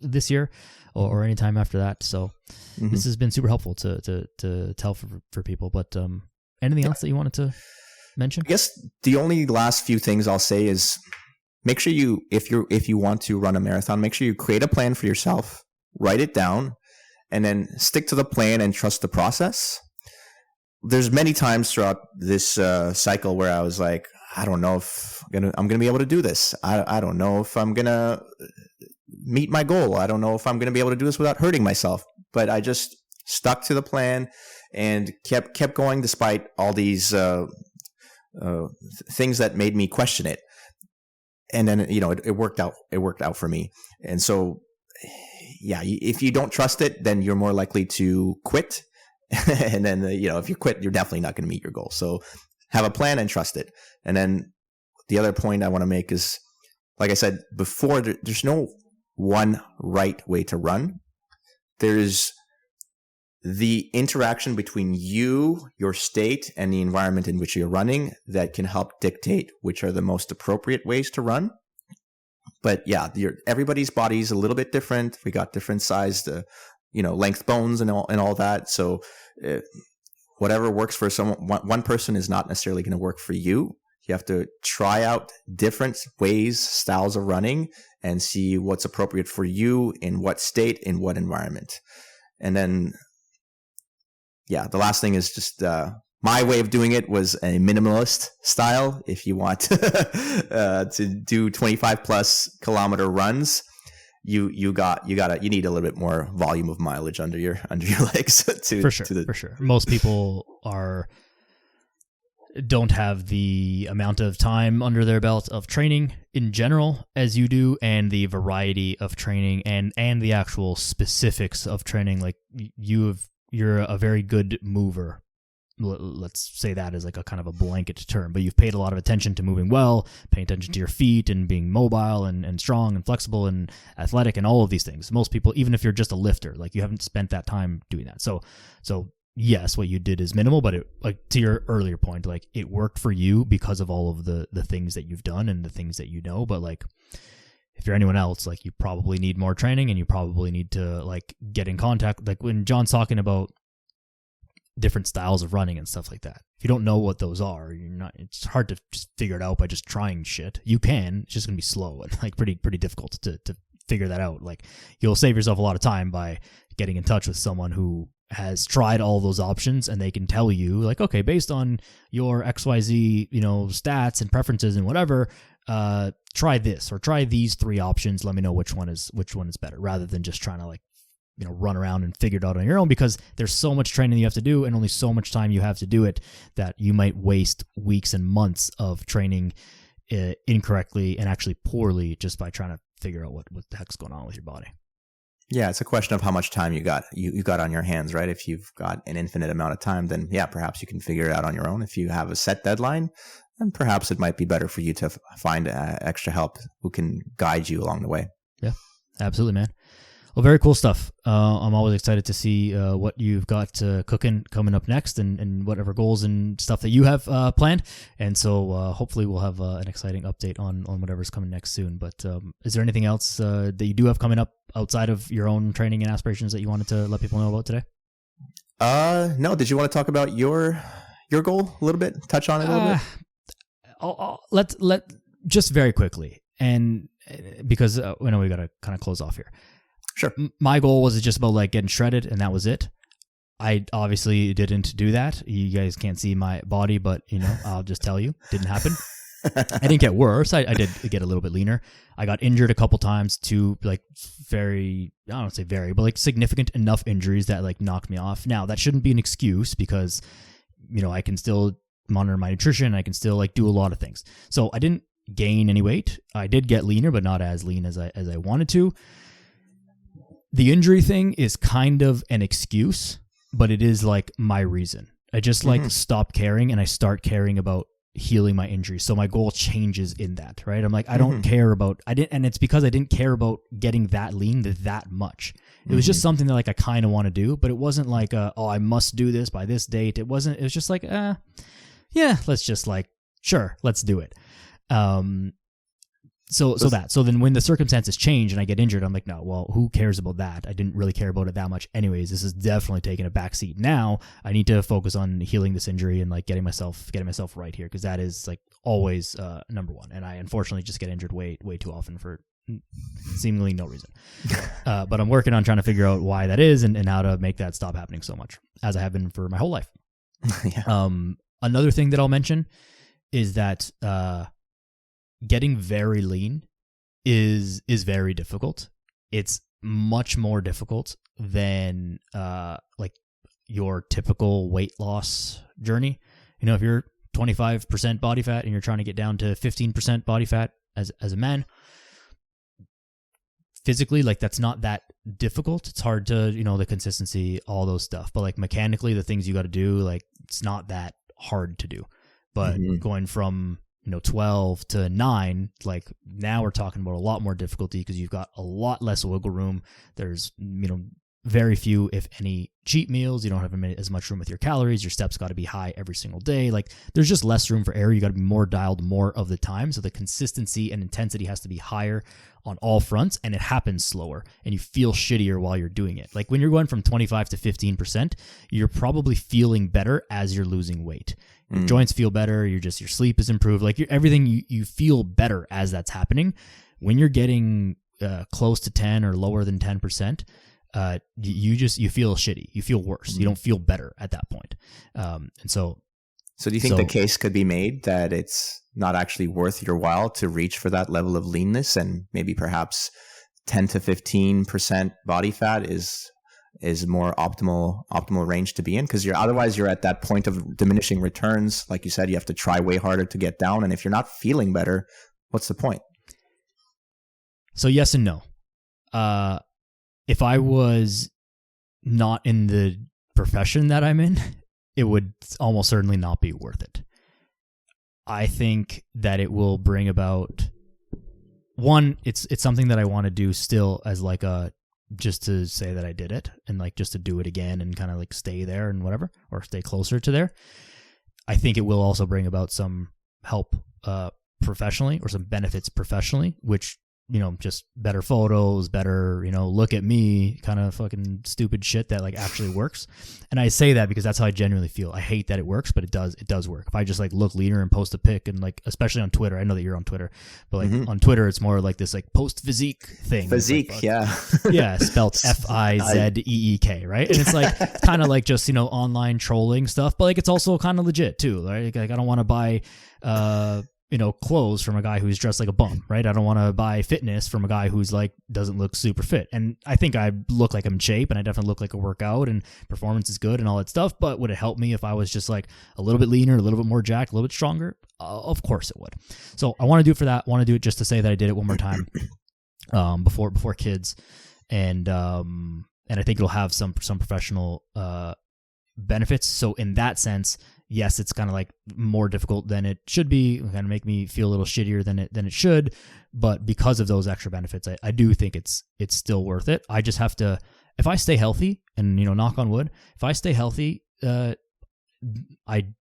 this year or any time after that. So this has been super helpful to tell for people. But anything else that you wanted to mention? I guess the only last few things I'll say is make sure if you want to run a marathon, make sure you create a plan for yourself, write it down, and then stick to the plan and trust the process. There's many times throughout this cycle where I was like, I don't know if I'm gonna be able to do this. I don't know if I'm gonna meet my goal. I don't know if I'm gonna be able to do this without hurting myself. But I just stuck to the plan and kept going despite all these things that made me question it. And then it worked out. It worked out for me. And so, yeah, if you don't trust it, then you're more likely to quit. And then, if you quit, you're definitely not going to meet your goal. So have a plan and trust it. And then the other point I want to make is, like I said before, there's no one right way to run. There's the interaction between you, your state, and the environment in which you're running that can help dictate which are the most appropriate ways to run. But yeah, everybody's body is a little bit different. We got different sized, length bones and all that. So whatever works for one person is not necessarily going to work for you. You have to try out different ways, styles of running, and see what's appropriate for you in what state, in what environment. And then, yeah, the last thing is just my way of doing it was a minimalist style. If you want to do 25 plus kilometer runs, you need a little bit more volume of mileage under your legs for sure. Most people don't have the amount of time under their belt of training in general as you do, and the variety of training and the actual specifics of training. Like you're a very good mover. Let's say that as like a kind of a blanket term, but you've paid a lot of attention to moving well, paying attention to your feet and being mobile and strong and flexible and athletic and all of these things. Most people, even if you're just a lifter, like you haven't spent that time doing that. So yes, what you did is minimal, but it, like to your earlier point, like it worked for you because of all of the things that you've done and the things that you know. But like if you're anyone else, like you probably need more training and you probably need to like get in contact. Like when John's talking about different styles of running and stuff like that, if you don't know what those are, it's hard to just figure it out by just trying shit. You can, it's just gonna be slow and like pretty difficult to figure that out. Like you'll save yourself a lot of time by getting in touch with someone who has tried all those options, and they can tell you like, okay, based on your XYZ, stats and preferences and whatever, try this or try these 3 options. Let me know which one is better, rather than just trying to like, run around and figure it out on your own, because there's so much training you have to do and only so much time you have to do it that you might waste weeks and months of training incorrectly and actually poorly just by trying to figure out what the heck's going on with your body. Yeah, it's a question of how much time you got on your hands, right? If you've got an infinite amount of time, then yeah, perhaps you can figure it out on your own. If you have a set deadline, then perhaps it might be better for you to find extra help who can guide you along the way. Yeah, absolutely, man. Well, very cool stuff. I'm always excited to see what you've got cooking coming up next, and whatever goals and stuff that you have planned. And so hopefully we'll have an exciting update on whatever's coming next soon. But is there anything else that you do have coming up outside of your own training and aspirations that you wanted to let people know about today? No. Did you want to talk about your goal a little bit? Touch on it a little bit? Let just very quickly, and because we know we got to kind of close off here. Sure. My goal was just about like getting shredded, and that was it. I obviously didn't do that. You guys can't see my body, but I'll just tell you, didn't happen. I didn't get worse. I did get a little bit leaner. I got injured a couple times too, like I don't say very, but like significant enough injuries that like knocked me off. Now that shouldn't be an excuse because, I can still monitor my nutrition. I can still like do a lot of things. So I didn't gain any weight. I did get leaner, but not as lean as I wanted to. The injury thing is kind of an excuse, but it is like my reason. I just like stop caring and I start caring about healing my injury. So my goal changes in that, right? I'm like, I don't care about, and it's because I didn't care about getting that lean that much. It was just something that like I kind of want to do, but it wasn't like, I must do this by this date. It was just like, yeah, let's just like, sure, let's do it. So then when the circumstances change and I get injured, I'm like, no, well, who cares about that? I didn't really care about it that much anyways. This is definitely taking a backseat. Now I need to focus on healing this injury and like getting myself right here. Cause that is like always, number one. And I unfortunately just get injured way too often for seemingly no reason. But I'm working on trying to figure out why that is and how to make that stop happening so much as I have been for my whole life. Yeah. Another thing that I'll mention is that, getting very lean is very difficult. It's much more difficult than like your typical weight loss journey. If you're 25% body fat and you're trying to get down to 15% body fat as a man, physically, like that's not that difficult. It's hard to, the consistency, all those stuff. But like mechanically, the things you got to do, like it's not that hard to do. But going from 12 to 9, like now we're talking about a lot more difficulty because you've got a lot less wiggle room. There's, very few, if any, cheat meals. You don't have as much room with your calories. Your steps got to be high every single day. Like there's just less room for error. You got to be more dialed more of the time. So the consistency and intensity has to be higher on all fronts, and it happens slower and you feel shittier while you're doing it. Like when you're going from 25 to 15%, you're probably feeling better as you're losing weight. Your joints feel better. Your sleep is improved. Like everything you feel better as that's happening. When you're getting close to 10 or lower than 10%, you feel shitty. You feel worse. You don't feel better at that point. So do you think the case could be made that it's not actually worth your while to reach for that level of leanness, and maybe perhaps 10 to 15% body fat is more optimal range to be in? Because otherwise you're at that point of diminishing returns. Like you said, you have to try way harder to get down. And if you're not feeling better, what's the point? So yes and no. If I was not in the profession that I'm in, it would almost certainly not be worth it. I think that it will bring about, one, it's something that I want to do still as like just to say that I did it and like just to do it again and kind of like stay there and whatever, or stay closer to there. I think it will also bring about some help professionally, or some benefits professionally, which, just better photos, better, look at me kind of fucking stupid shit that like actually works. And I say that because that's how I genuinely feel. I hate that it works, but it does work. If I just like look leaner and post a pic, and like, especially on Twitter, I know that you're on Twitter, but like on Twitter, it's more like this like post physique thing. Physique. Like, yeah. Yeah. Spelled FIZEEK. Right. And it's like kind of like just, online trolling stuff, but like, it's also kind of legit too. Right. Like I don't want to buy, clothes from a guy who's dressed like a bum, right? I don't want to buy fitness from a guy who's like, doesn't look super fit. And I think I look like I'm in shape, and I definitely look like a workout, and performance is good and all that stuff. But would it help me if I was just like a little bit leaner, a little bit more jacked, a little bit stronger? Of course it would. So I want to do it for that. I want to do it just to say that I did it one more time, before kids. And I think it'll have some professional, benefits. So in that sense, yes, it's kind of like more difficult than it should be, kind of make me feel a little shittier than it should. But because of those extra benefits, I do think it's still worth it. I just have to, if I stay healthy, and knock on wood, if I stay healthy, I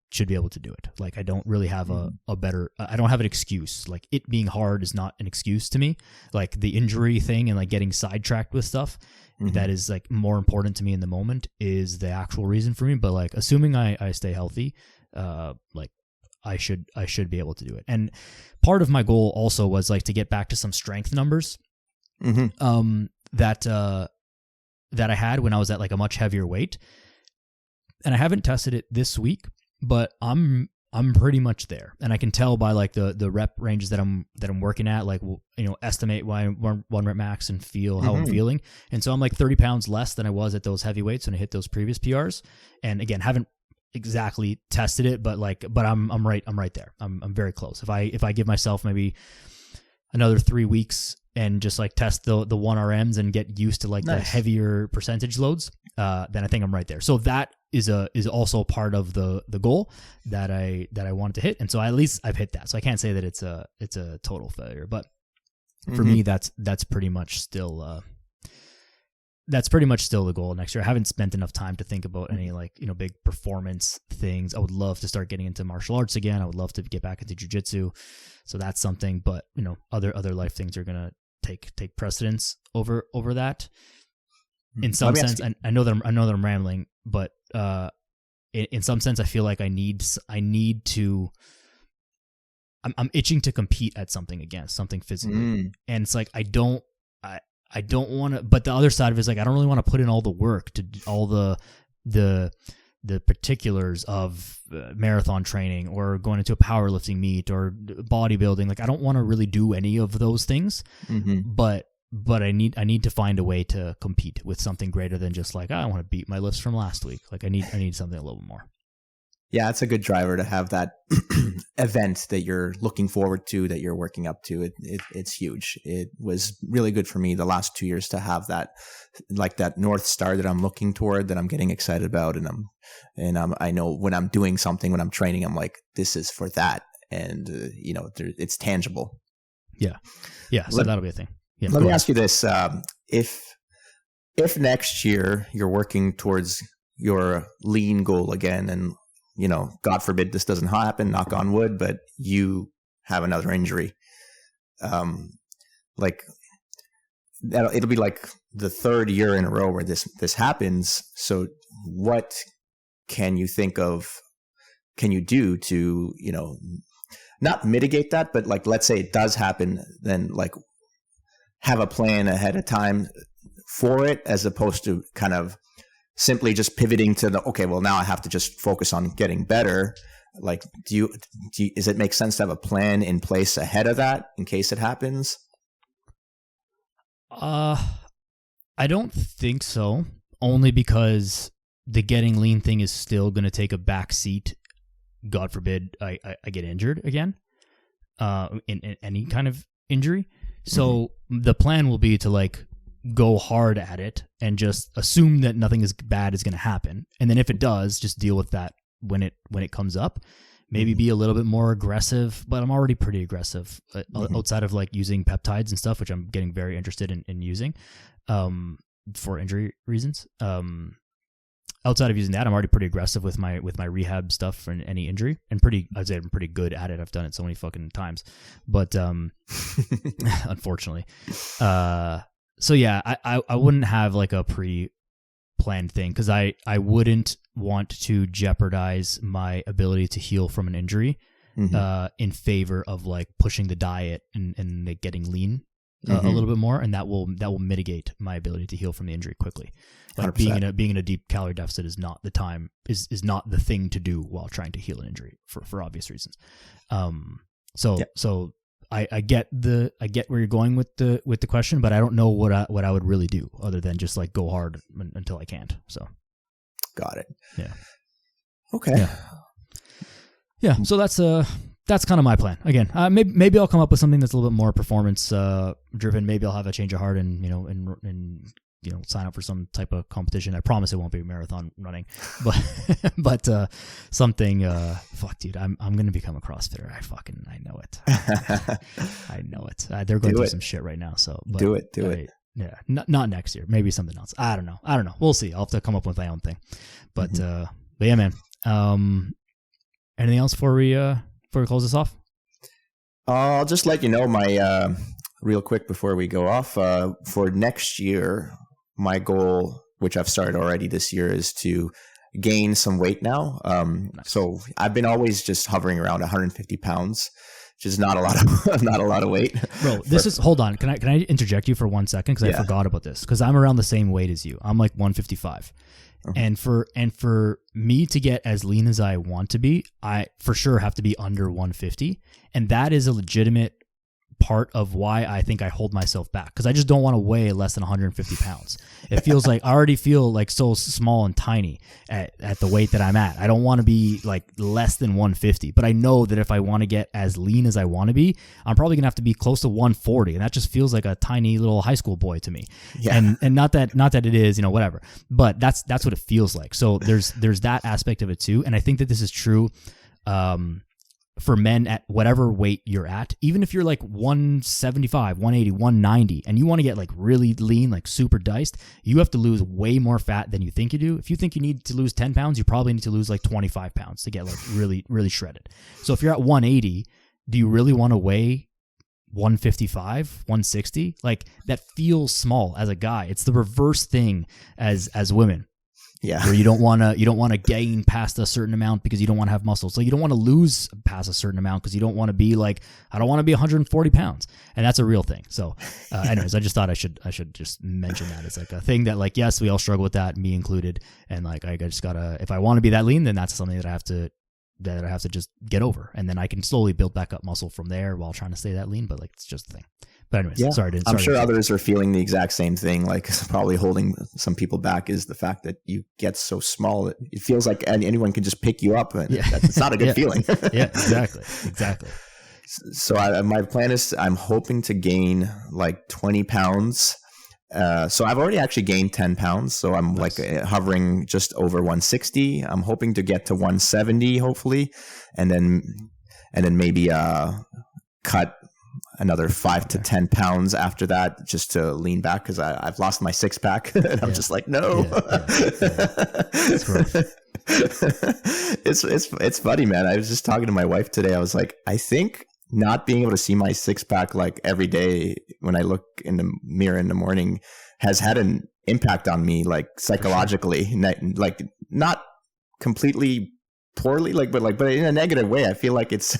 should be able to do it. Like, I don't really have a better, I don't have an excuse. Like, it being hard is not an excuse to me. Like, the injury thing and like getting sidetracked with stuff that is like more important to me in the moment is the actual reason for me. But like, assuming I stay healthy, like I should be able to do it. And part of my goal also was like to get back to some strength numbers, that I had when I was at like a much heavier weight. And I haven't tested it this week, but I'm pretty much there. And I can tell by like the rep ranges that I'm working at, like, estimate my one rep max and feel how I'm feeling. And so I'm like 30 pounds less than I was at those heavy weights when I hit those previous PRs. And again, haven't exactly tested it, but I'm right there. I'm very close. If I give myself maybe another 3 weeks and just like test the 1RMs and get used to like the heavier percentage loads, then I think I'm right there. So that is also part of the goal that I wanted to hit. And so at least I've hit that. So I can't say that it's a total failure, but for me, that's pretty much still the goal next year. I haven't spent enough time to think about any like, big performance things. I would love to start getting into martial arts again. I would love to get back into jiu-jitsu. So that's something, but other life things are going to take precedence over that. In some sense, I know that I'm rambling, but in some sense, I feel like I need to. I'm itching to compete at something again, something physically, and it's like I don't want to. But the other side of it is like I don't really want to put in all the work to all the particulars of marathon training or going into a powerlifting meet or bodybuilding. Like I don't want to really do any of those things, but I need to find a way to compete with something greater than just like, I want to beat my lifts from last week. Like I need something a little more. Yeah, it's a good driver to have that event that you're looking forward to, that you're working up to. It's huge. It was really good for me the last 2 years to have that, like that North Star that I'm looking toward, that I'm getting excited about. And I know when I'm doing something, when I'm training, I'm like, this is for that. And, it's tangible. Yeah. Yeah. So that'll be a thing. Yeah, let me ask you this. If next year you're working towards your lean goal again, and, God forbid this doesn't happen, knock on wood, but you have another injury, like it'll be like the third year in a row where this happens. So what can you think of, can you do to, not mitigate that, but like, let's say it does happen, then like have a plan ahead of time for it, as opposed to kind of simply just pivoting to okay, well, now I have to just focus on getting better. Like, does it make sense to have a plan in place ahead of that in case it happens? I don't think so. Only because the getting lean thing is still going to take a back seat. God forbid I get injured again, in any kind of injury. So the plan will be to like go hard at it and just assume that nothing as bad is going to happen. And then if it does, just deal with that when it comes up. Maybe be a little bit more aggressive, but I'm already pretty aggressive outside of like using peptides and stuff, which I'm getting very interested in using for injury reasons. Outside of using that, I'm already pretty aggressive with my rehab stuff for any injury, and I'd say I'm pretty good at it. I've done it so many fucking times, but unfortunately, so yeah, I wouldn't have like a pre-planned thing, because I wouldn't want to jeopardize my ability to heal from an injury in favor of like pushing the diet and like getting lean a little bit more, and that will mitigate my ability to heal from the injury quickly. Like 100%. being in a deep calorie deficit is not is not the thing to do while trying to heal an injury for obvious reasons. So I get where you're going with the question, but I don't know what I would really do other than just like go hard until I can't. So got it. Yeah. Okay. Yeah. So that's kind of my plan. Again, maybe I'll come up with something that's a little bit more performance driven. Maybe I'll have a change of heart and sign up for some type of competition. I promise it won't be marathon running, but something. Fuck, dude, I'm gonna become a CrossFitter. I know it. I know it. They're going through some shit right now. So do it. Yeah, not next year. Maybe something else. I don't know. We'll see. I'll have to come up with my own thing. But yeah, man. Anything else before we close this off? I'll just let you know my real quick before we go off. For next year, my goal, which I've started already this year, is to gain some weight now. Nice. So I've been always just hovering around 150 pounds. Which is not a lot of weight. Bro, hold on. Can I interject you for 1 second? Because I forgot about this. Because I'm around the same weight as you. I'm like 155. And for me to get as lean as I want to be, I for sure have to be under 150. And that is a legitimate part of why I think I hold myself back, because I just don't want to weigh less than 150 pounds. It feels like I already feel like so small and tiny at the weight that I'm at. I don't want to be like less than 150, but I know that if I want to get as lean as I want to be, I'm probably gonna have to be close to 140, and that just feels like a tiny little high school boy to me. Yeah. And not that it is, whatever, but that's what it feels like. So there's that aspect of it too, and I think that this is true. For men at whatever weight you're at, even if you're like 175, 180, 190, and you want to get like really lean, like super diced, you have to lose way more fat than you think you do. If you think you need to lose 10 pounds, you probably need to lose like 25 pounds to get like really, really shredded. So if you're at 180, do you really want to weigh 155, 160? Like that feels small as a guy. It's the reverse thing as women. Yeah. Where you don't want to gain past a certain amount because you don't want to have muscles. So you don't want to lose past a certain amount because you don't want to be like, I don't want to be 140 pounds. And that's a real thing. So anyways, I just thought I should just mention that. It's like a thing that like, yes, we all struggle with that, me included. And like, I just gotta, if I want to be that lean, then that's something that I have to just get over. And then I can slowly build back up muscle from there while trying to stay that lean. But like, it's just a thing. But anyways, I'm sure others are feeling the exact same thing. Like probably holding some people back is the fact that you get so small that it feels like anyone can just pick you up, and it's not a good feeling. Yeah, exactly. So my plan is I'm hoping to gain like 20 pounds. So I've already actually gained 10 pounds. So I'm nice. Like hovering just over 160. I'm hoping to get to 170, hopefully, and then maybe cut another 5 to 10 pounds after that, just to lean back, because I've lost my 6-pack and I'm just like, no. It's funny, man. I was just talking to my wife today. I was like, I think not being able to see my 6-pack like every day when I look in the mirror in the morning has had an impact on me, like psychologically, like not completely poorly, but in a negative way. I feel like it's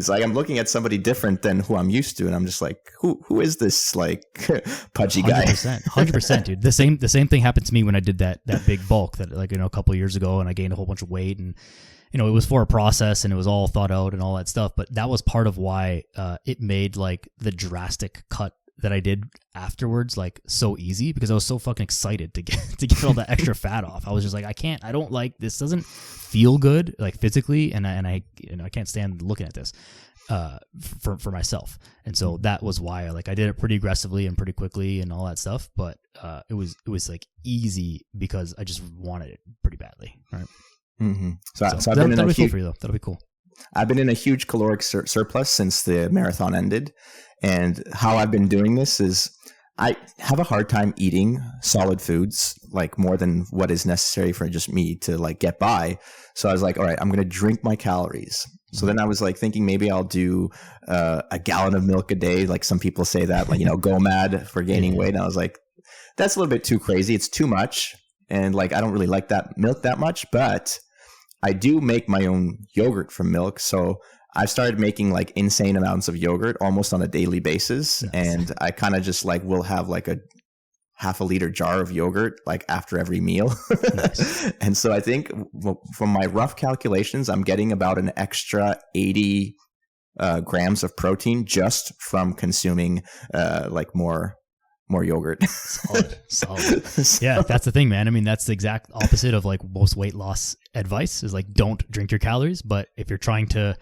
like I'm looking at somebody different than who I'm used to, and I'm just like, who is this like pudgy guy? 100%, dude. The same thing happened to me when I did that big bulk that a couple of years ago, and I gained a whole bunch of weight, and it was for a process and it was all thought out and all that stuff. But that was part of why it made like the drastic cut that I did afterwards like so easy, because I was so fucking excited to get all that extra fat off. I was just like, I don't like this. Doesn't feel good like physically, and I can't stand looking at this for myself. And so that was why I did it pretty aggressively and pretty quickly and all that stuff. But it was like easy because I just wanted it pretty badly. Right. Mm-hmm. So I've been that'll be cool for you though. That'll be cool. I've been in a huge caloric surplus since the marathon ended. And how I've been doing this is I have a hard time eating solid foods, like more than what is necessary for just me to like get by. So I was like, all right, I'm going to drink my calories. So then I was like thinking maybe I'll do a gallon of milk a day. Like some people say that, like, go mad for gaining weight. And I was like, that's a little bit too crazy. It's too much. And like, I don't really like that milk that much, but I do make my own yogurt from milk. So I've started making like insane amounts of yogurt almost on a daily basis. Nice. And I kind of just like will have like a half a liter jar of yogurt like after every meal. Nice. And so I think from my rough calculations, I'm getting about an extra 80 grams of protein just from consuming like more yogurt. Solid. Yeah, that's the thing, man. I mean, that's the exact opposite of like most weight loss advice is like, don't drink your calories. But if you're trying to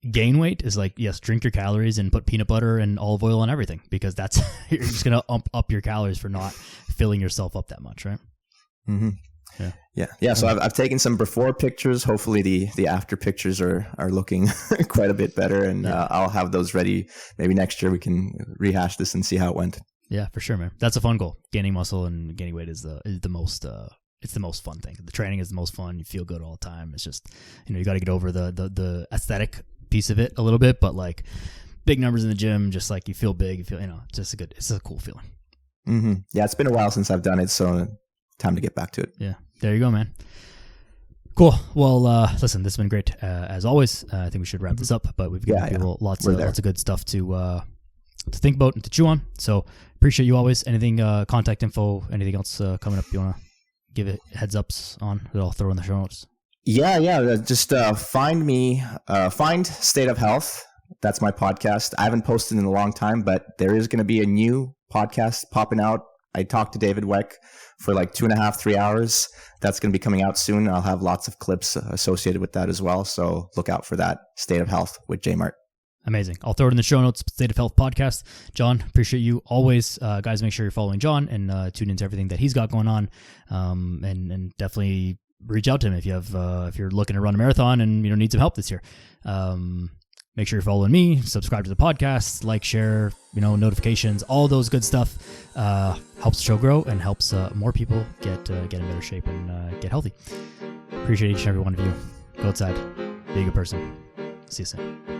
gain weight is like, yes, drink your calories and put peanut butter and olive oil on everything, because that's you're just gonna up your calories for not filling yourself up that much, right? Mm-hmm. Yeah. So I've taken some before pictures. Hopefully the after pictures are looking quite a bit better, and I'll have those ready. Maybe next year we can rehash this and see how it went. Yeah, for sure, man. That's a fun goal. Gaining muscle and gaining weight is the most it's the most fun thing. The training is the most fun. You feel good all the time. It's just, you got to get over the aesthetic piece of it a little bit, but like big numbers in the gym, just like you feel big, you feel, it's a cool feeling. Mm-hmm. Yeah, it's been a while since I've done it, so time to get back to it. Yeah, there you go, man. Cool. Well, listen, this has been great as always. I think we should wrap this up, but we've given people lots of good stuff to think about and to chew on. So appreciate you always. Anything, contact info, anything else coming up you want to give it heads ups on that I'll throw in the show notes? Yeah. Just find me, find State of Health. That's my podcast. I haven't posted in a long time, but there is going to be a new podcast popping out. I talked to David Weck for like 2.5, 3 hours. That's going to be coming out soon. I'll have lots of clips associated with that as well. So look out for that. State of Health with JMart. Amazing. I'll throw it in the show notes. State of Health podcast. John, appreciate you always. Guys, make sure you're following John and tune into everything that he's got going on. And definitely reach out to him if you have if you're looking to run a marathon and need some help this year. Make sure you're following me. Subscribe to the podcast. Like, share. Notifications. All those good stuff helps the show grow and helps more people get in better shape and get healthy. Appreciate each and every one of you. Go outside. Be a good person. See you soon.